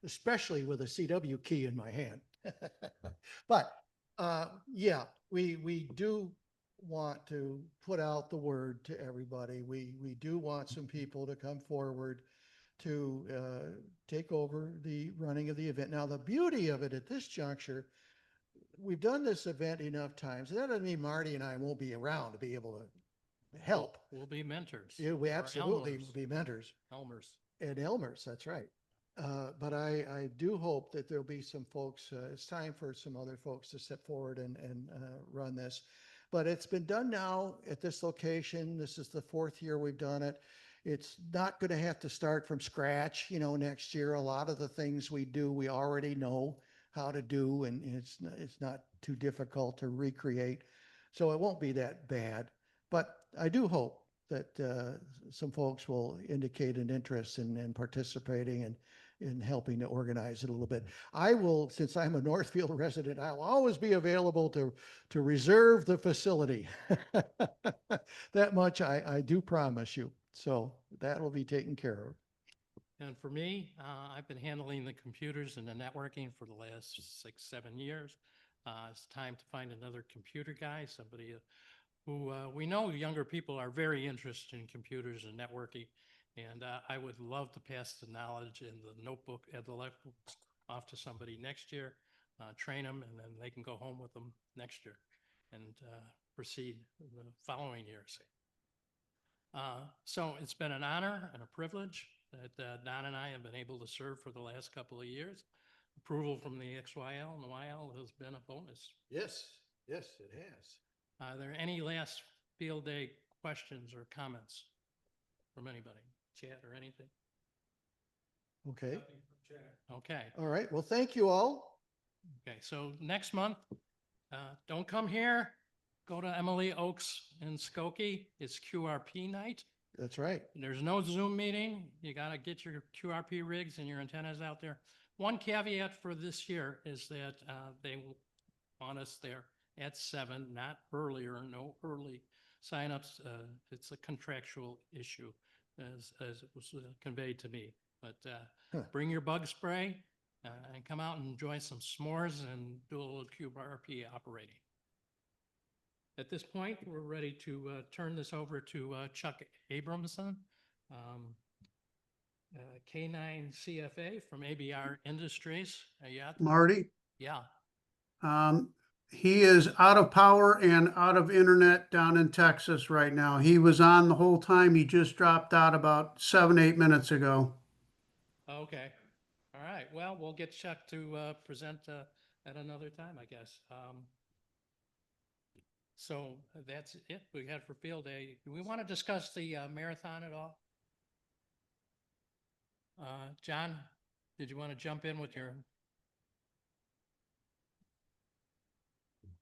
especially with a CW key in my hand. But yeah, we do want to put out the word to everybody. We do want some people to come forward to take over the running of the event. Now, the beauty of it at this juncture, we've done this event enough times. That doesn't mean Marty and I won't be around to be able to help. We'll be mentors. Yeah, we Or absolutely Elmers. will be mentors. Elmers. And Elmers, that's right. But I do hope that there'll be some folks, it's time for some other folks to step forward and run this. But it's been done now at this location. This is the 4th year we've done it. It's not going to have to start from scratch, next year. A lot of the things we do, we already know how to do, and it's not too difficult to recreate. So it won't be that bad. But I do hope that some folks will indicate an interest in participating and in helping to organize it a little bit. I will, since I'm a Northfield resident, I'll always be available to reserve the facility. That much I do promise you. So that will be taken care of. And for me, I've been handling the computers and the networking for the last 6-7 years. It's time to find another computer guy, somebody who we know younger people are very interested in computers and networking. And I would love to pass the knowledge in the notebook at the left off to somebody next year, train them, and then they can go home with them next year and proceed the following years. So it's been an honor and a privilege that Don and I have been able to serve for the last couple of years. Approval from the XYL and the YL has been a bonus. Yes, yes, it has. Are there any last field day questions or comments from anybody? Chat or anything? Okay. Okay. All right. Well, thank you all. Okay. So next month, don't come here. Go to Emily Oaks in Skokie. It's QRP night. That's right. There's no Zoom meeting. You got to get your QRP rigs and your antennas out there. One caveat for this year is that they want us there at 7, not earlier, no early signups. It's a contractual issue as it was conveyed to me. But bring your bug spray and come out and enjoy some s'mores and do a little QRP operating. At this point, we're ready to turn this over to Chuck Abramson, K9 CFA from ABR Industries. Yeah, Marty. yeah. He is out of power and out of internet down in Texas right now. He was on the whole time. He just dropped out about 7-8 minutes ago. Okay. All right. Well, we'll get Chuck to present at another time, I guess. So that's it we had for field day. Do we want to discuss the marathon at all? John, did you want to jump in with your?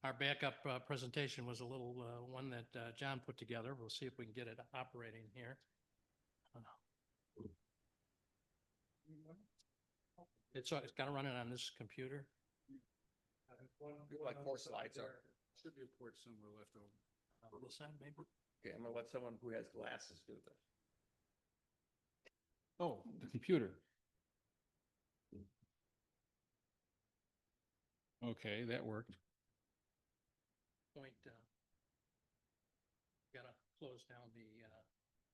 Our backup presentation was a little one that John put together. We'll see if we can get it operating here. It's got to run it on this computer. Like 4 slides are. Should be a port somewhere left over. This side, maybe? Okay, I'm gonna let someone who has glasses do this. Oh, the computer. Okay, that worked. Point, gotta close down the,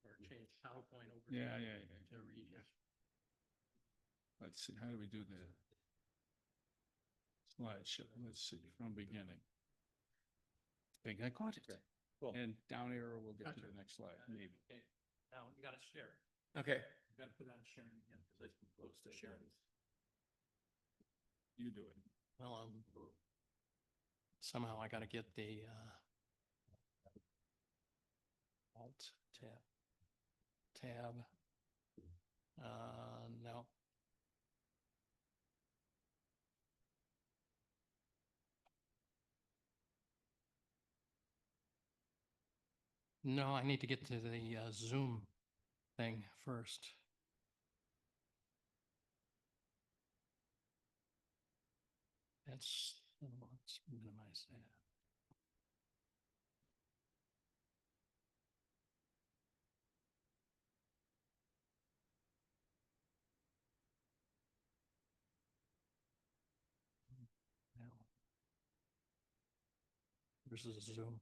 or change PowerPoint over. Yeah. To read this. Let's see, how do we do that? Slideshow, let's see, from beginning. Think I caught it. Okay, cool. And down arrow, we'll get to the next slide, maybe. Okay, now you gotta share. Okay. You gotta put on sharing again, because it's close to sharing. You do it. Well, somehow I gotta get the, Alt tab, no. No, I need to get to the Zoom thing first. Let's minimize that. Now, this is Zoom.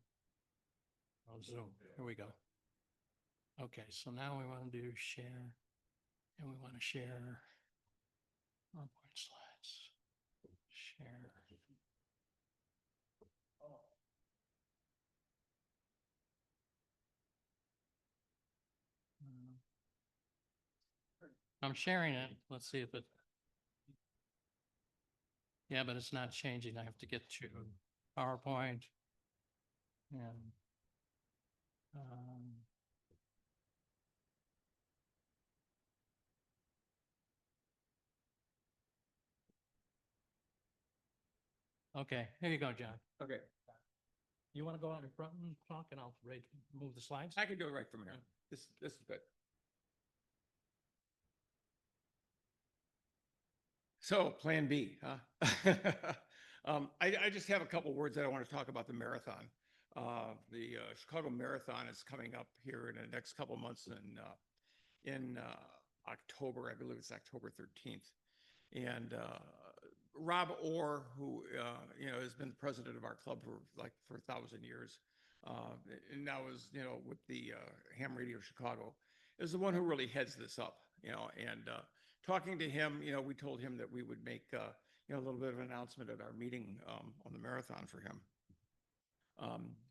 Oh, Zoom. Here we go. Okay, so now we want to do share, and we want to share PowerPoint slides. Share. I'm sharing it. Let's see if it. Yeah, but it's not changing. I have to get to PowerPoint. And okay, here you go, John. Okay, You want to go out in front and talk, and I'll move the slides? I can do it right from here. This is good. So Plan B, huh? I just have a couple words that I want to talk about the marathon. The Chicago Marathon is coming up here in the next couple months in October. I believe it's October 13th. And Rob Orr, who has been the president of our club for 1,000 years, and now is with the Ham Radio Chicago, is the one who really heads this up. And talking to him, we told him that we would make a little bit of an announcement at our meeting on the marathon for him.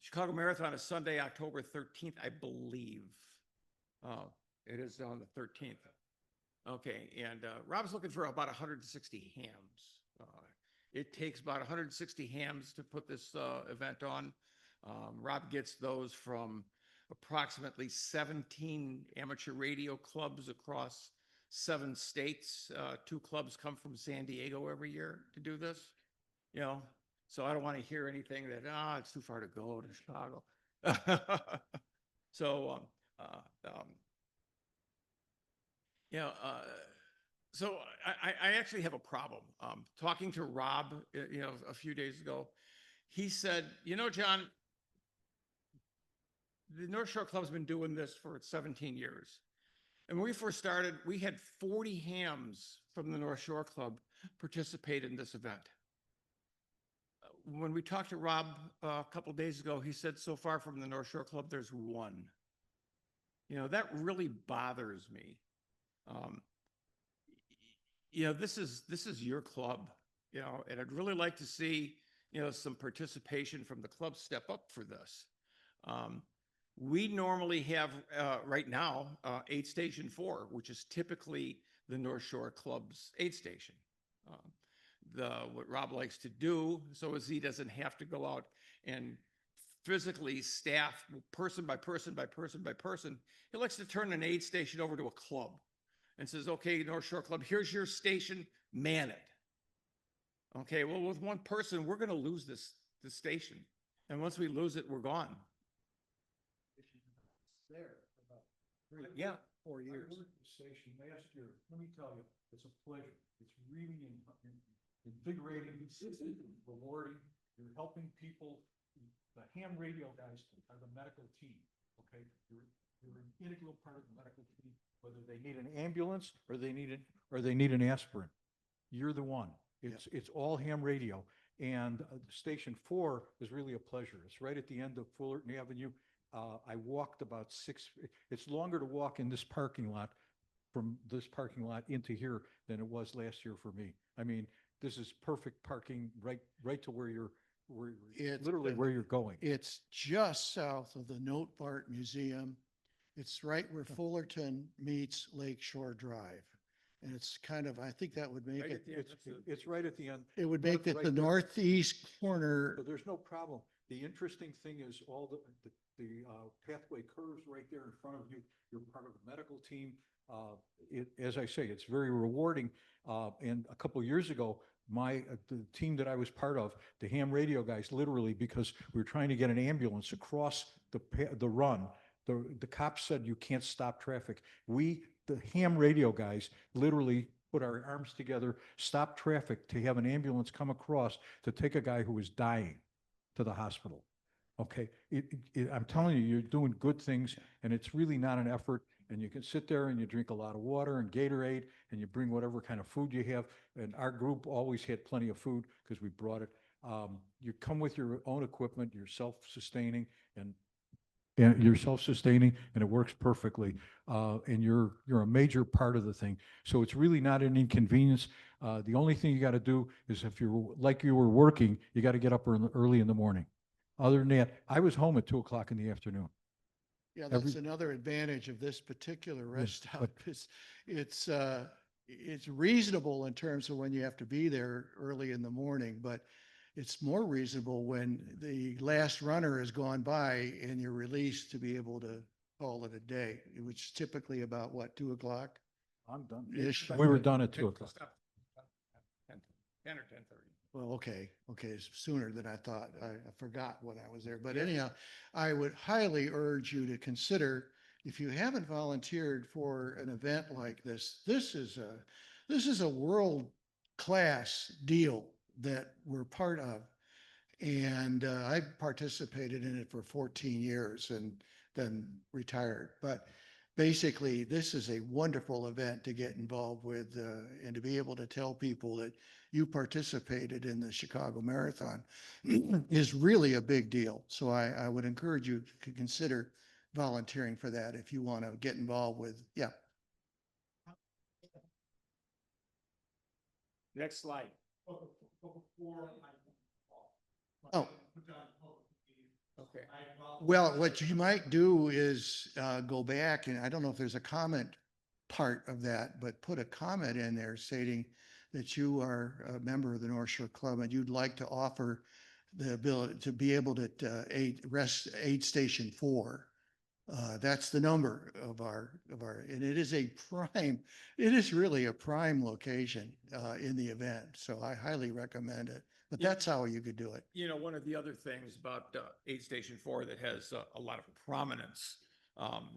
Chicago Marathon is Sunday, October 13th, I believe. It is on the 13th. Okay, and Rob's looking for about 160 hams. It takes about 160 hams to put this event on. Rob gets those from approximately 17 amateur radio clubs across 7 states. 2 clubs come from San Diego every year to do this, so I don't want to hear anything that, it's too far to go to Chicago. So, so I actually have a problem. Talking to Rob, a few days ago, he said, John, the North Shore Club's been doing this for 17 years. And when we first started, we had 40 hams from the North Shore Club participate in this event. When we talked to Rob a couple of days ago, he said so far from the North Shore Club, there's one. You know, that really bothers me. You know, this is your club, you know, and I'd really like to see, you know, some participation from the club step up for this. We normally have, right now, aid station 4, which is typically the North Shore Club's aid station. What Rob likes to do, so as he doesn't have to go out and physically staff person by person by person by person, he likes to turn an aid station over to a club and says, okay, North Shore Club, here's your station, man it. Okay, well, with one person, we're gonna lose this station. And once we lose it, we're gone. There about 4 years. I worked the station last year. Let me tell you, it's a pleasure. It's really invigorating, rewarding. You're helping people. The ham radio guys are the medical team. Okay, you're an integral part of the medical team. Whether they need an ambulance or they need an aspirin, you're the one. It's all ham radio. And Station 4 is really a pleasure. It's right at the end of Fullerton Avenue. I walked about it's longer to walk in this parking lot from this parking lot into here than it was last year for me. I mean, this is perfect parking right to where you're literally where you're going. It's just south of the Note Bart Museum. It's right where Fullerton meets Lake Shore Drive. And it's kind of, I think that would make it, It's right at the end. it would make it Right the there. northeast corner. So there's no problem. The interesting thing is all the pathway curves right there in front of you. You're part of the medical team. As I say, it's very rewarding. And a couple of years ago, the team that I was part of, the ham radio guys, literally, because we were trying to get an ambulance across the run, the cops said you can't stop traffic. The ham radio guys, literally put our arms together, stopped traffic to have an ambulance come across to take a guy who was dying to the hospital. Okay, I'm telling you, you're doing good things, and it's really not an effort. And you can sit there and you drink a lot of water and Gatorade, and you bring whatever kind of food you have. And our group always had plenty of food because we brought it. You come with your own equipment, you're self-sustaining, and it works perfectly. And you're a major part of the thing. So it's really not an inconvenience. The only thing you got to do is if you're like you were working, you got to get up early in the morning. Other than that, I was home at 2 o'clock in the afternoon. Yeah, that's another advantage of this particular rest stop is it's reasonable in terms of when you have to be there early in the morning, but it's more reasonable when the last runner has gone by and you're released to be able to call it a day, which is typically about what, 2 o'clock? I'm done. Ish. We were done at 2 o'clock. 10 or 10:30. Well, okay, it's sooner than I thought. I forgot when I was there. But anyhow, I would highly urge you to consider, if you haven't volunteered for an event like this, this is a world-class deal that we're part of. And I participated in it for 14 years and then retired. But basically, this is a wonderful event to get involved with and to be able to tell people that you participated in the Chicago Marathon is really a big deal. So I would encourage you to consider volunteering for that if you want to get involved with, yeah. Next slide. Oh. Okay. Well, what you might do is go back, and I don't know if there's a comment part of that, but put a comment in there stating that you are a member of the North Shore Club and you'd like to offer the ability to be able to aid station 4. That's the number of our, and it is really a prime location in the event. So I highly recommend it. But that's how you could do it. You know, one of the other things about aid station 4 that has a lot of prominence,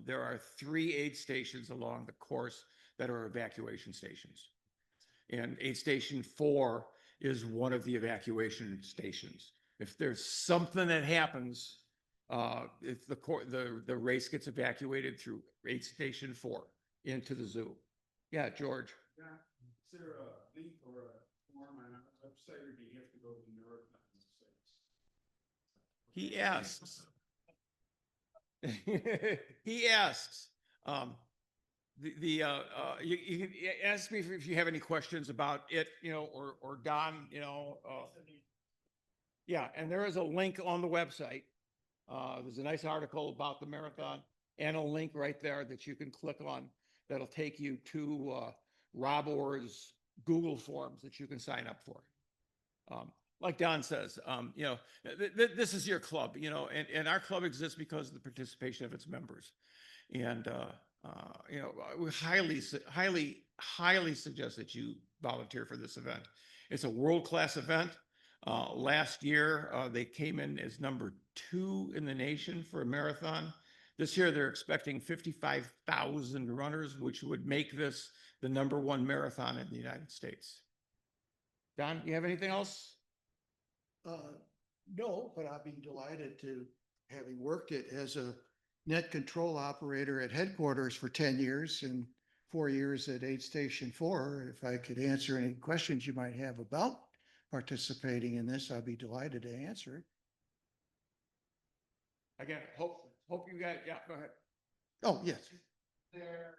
there are 3 aid stations along the course that are evacuation stations. And aid station 4 is one of the evacuation stations. If there's something that happens, if the race gets evacuated through aid station 4 into the zoo. Yeah, George. Yeah, is there a link or a form on our website, or do you have to go to the marathon sites? He asks. He asks. You can ask me if you have any questions about it, or Don, yeah, and there is a link on the website. There's a nice article about the marathon and a link right there that you can click on that'll take you to Rob Orr's Google forms that you can sign up for. Like Don says, this is your club, and our club exists because of the participation of its members. And, we highly suggest that you volunteer for this event. It's a world-class event. Last year, they came in as number 2 in the nation for a marathon. This year, they're expecting 55,000 runners, which would make this the number 1 marathon in the United States. Don, you have anything else? No, but I'd be delighted to, having worked it as a net control operator at headquarters for 10 years and 4 years at Aid Station 4. If I could answer any questions you might have about participating in this, I'd be delighted to answer it. Again, hope you got, yeah, go ahead. Oh, yes. There,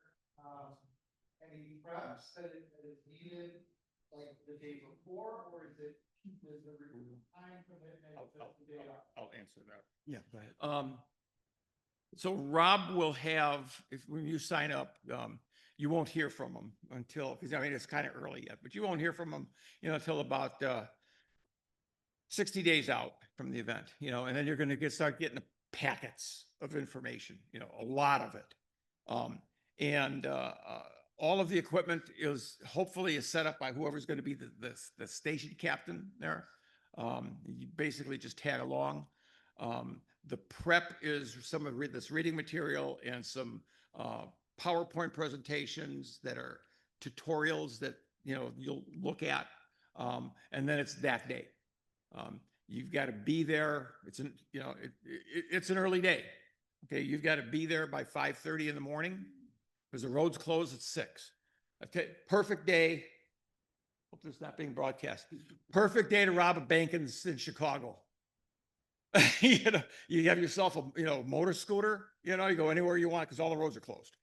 any preps that is needed, like the day before, or is it time commitment the day off? I'll answer that. Yeah, go ahead. So Rob will have, when you sign up, you won't hear from him until, because I mean, it's kind of early yet, but you won't hear from him, until about 60 days out from the event, and then you're going to start getting packets of information, a lot of it. And all of the equipment hopefully set up by whoever's going to be the station captain there. You basically just tag along. The prep is some of this reading material and some PowerPoint presentations that are tutorials that you'll look at, and then it's that day. You've got to be there. It's an early day. Okay, you've got to be there by 5:30 in the morning because the road's closed at 6. Okay, perfect day. Hope this is not being broadcast. Perfect day to rob a bank in Chicago. You have yourself a motor scooter, you go anywhere you want because all the roads are closed.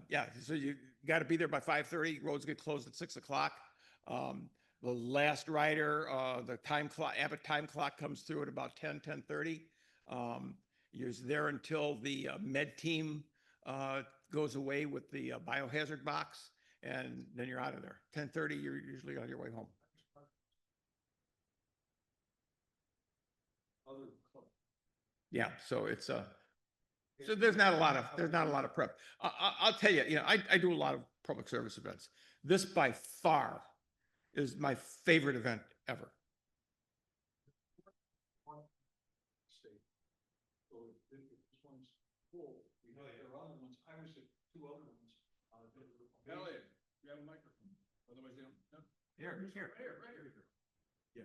Yeah, so you got to be there by 5:30. Roads get closed at 6 o'clock. The last rider, the time clock, Abbott time clock comes through at about 10:30. You're there until the med team goes away with the biohazard box, and then you're out of there. 10:30, you're usually on your way home. Yeah, so it's so there's not a lot of prep. I'll tell you, I do a lot of public service events. This by far is my favorite event ever. Elliot, you have a microphone. Otherwise, they don't. Here. Yeah.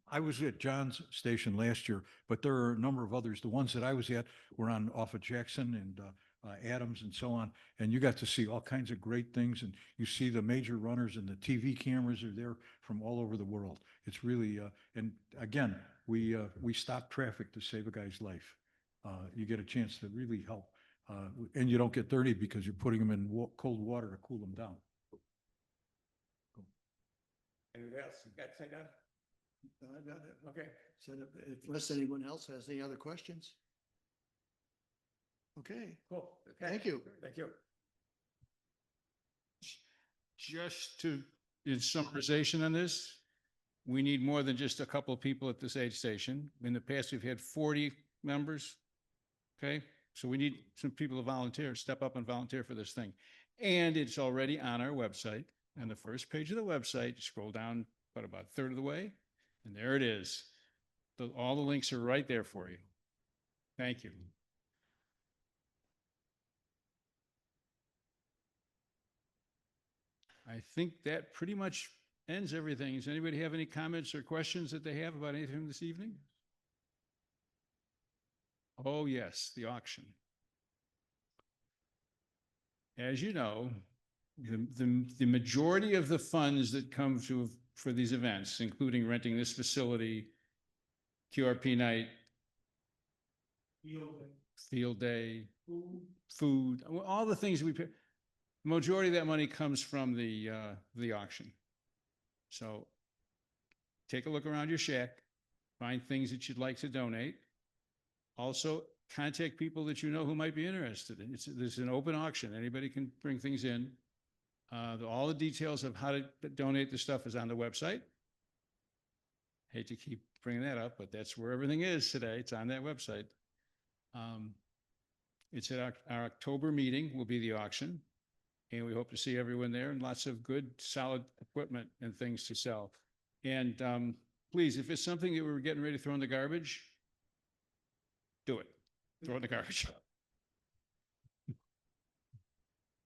I was at John's station last year, but there are a number of others. The ones that I was at were off of Jackson and Adams and so on. And you got to see all kinds of great things. And you see the major runners, and the TV cameras are there from all over the world. It's really, and again, we stop traffic to save a guy's life. You get a chance to really help. And you don't get dirty because you're putting them in cold water to cool them down. Anything else you got to say, Don? I got it. Okay. So unless anyone else has any other questions? Okay. Cool. Okay. Thank you. Thank you. Just in summarization on this, we need more than just a couple of people at this aid station. In the past, we've had 40 members. Okay, so we need some people to volunteer, step up and volunteer for this thing. And it's already on our website. On the first page of the website, scroll down about a third of the way, and there it is. All the links are right there for you. Thank you. I think that pretty much ends everything. Does anybody have any comments or questions that they have about anything this evening? Oh, yes, the auction. As you know, the majority of the funds that come to for these events, including renting this facility, QRP night, field day, food, all the things we pay, majority of that money comes from the auction. So take a look around your shack, find things that you'd like to donate. Also, contact people that you know who might be interested. There's an open auction. Anybody can bring things in. All the details of how to donate the stuff is on the website. Hate to keep bringing that up, but that's where everything is today. It's on that website. It's at our October meeting will be the auction, and we hope to see everyone there and lots of good, solid equipment and things to sell. And please, if it's something that we're getting ready to throw in the garbage, do it. Throw it in the garbage.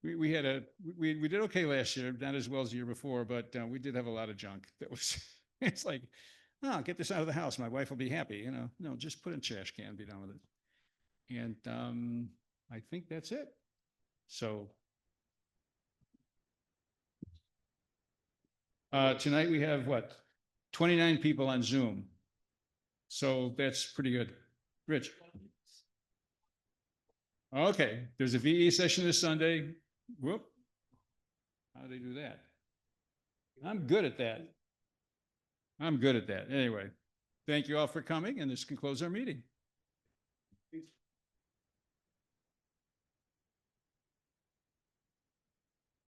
We did okay last year, not as well as the year before, but we did have a lot of junk that was, it's like, oh, get this out of the house. My wife will be happy, you know. No, just put it in trash can, be done with it. And I think that's it. So tonight we have what? 29 people on Zoom. So that's pretty good. Rich. Okay, there's a VE session this Sunday. Whoop. How do they do that? I'm good at that. I'm good at that. Anyway, thank you all for coming, and this concludes our meeting.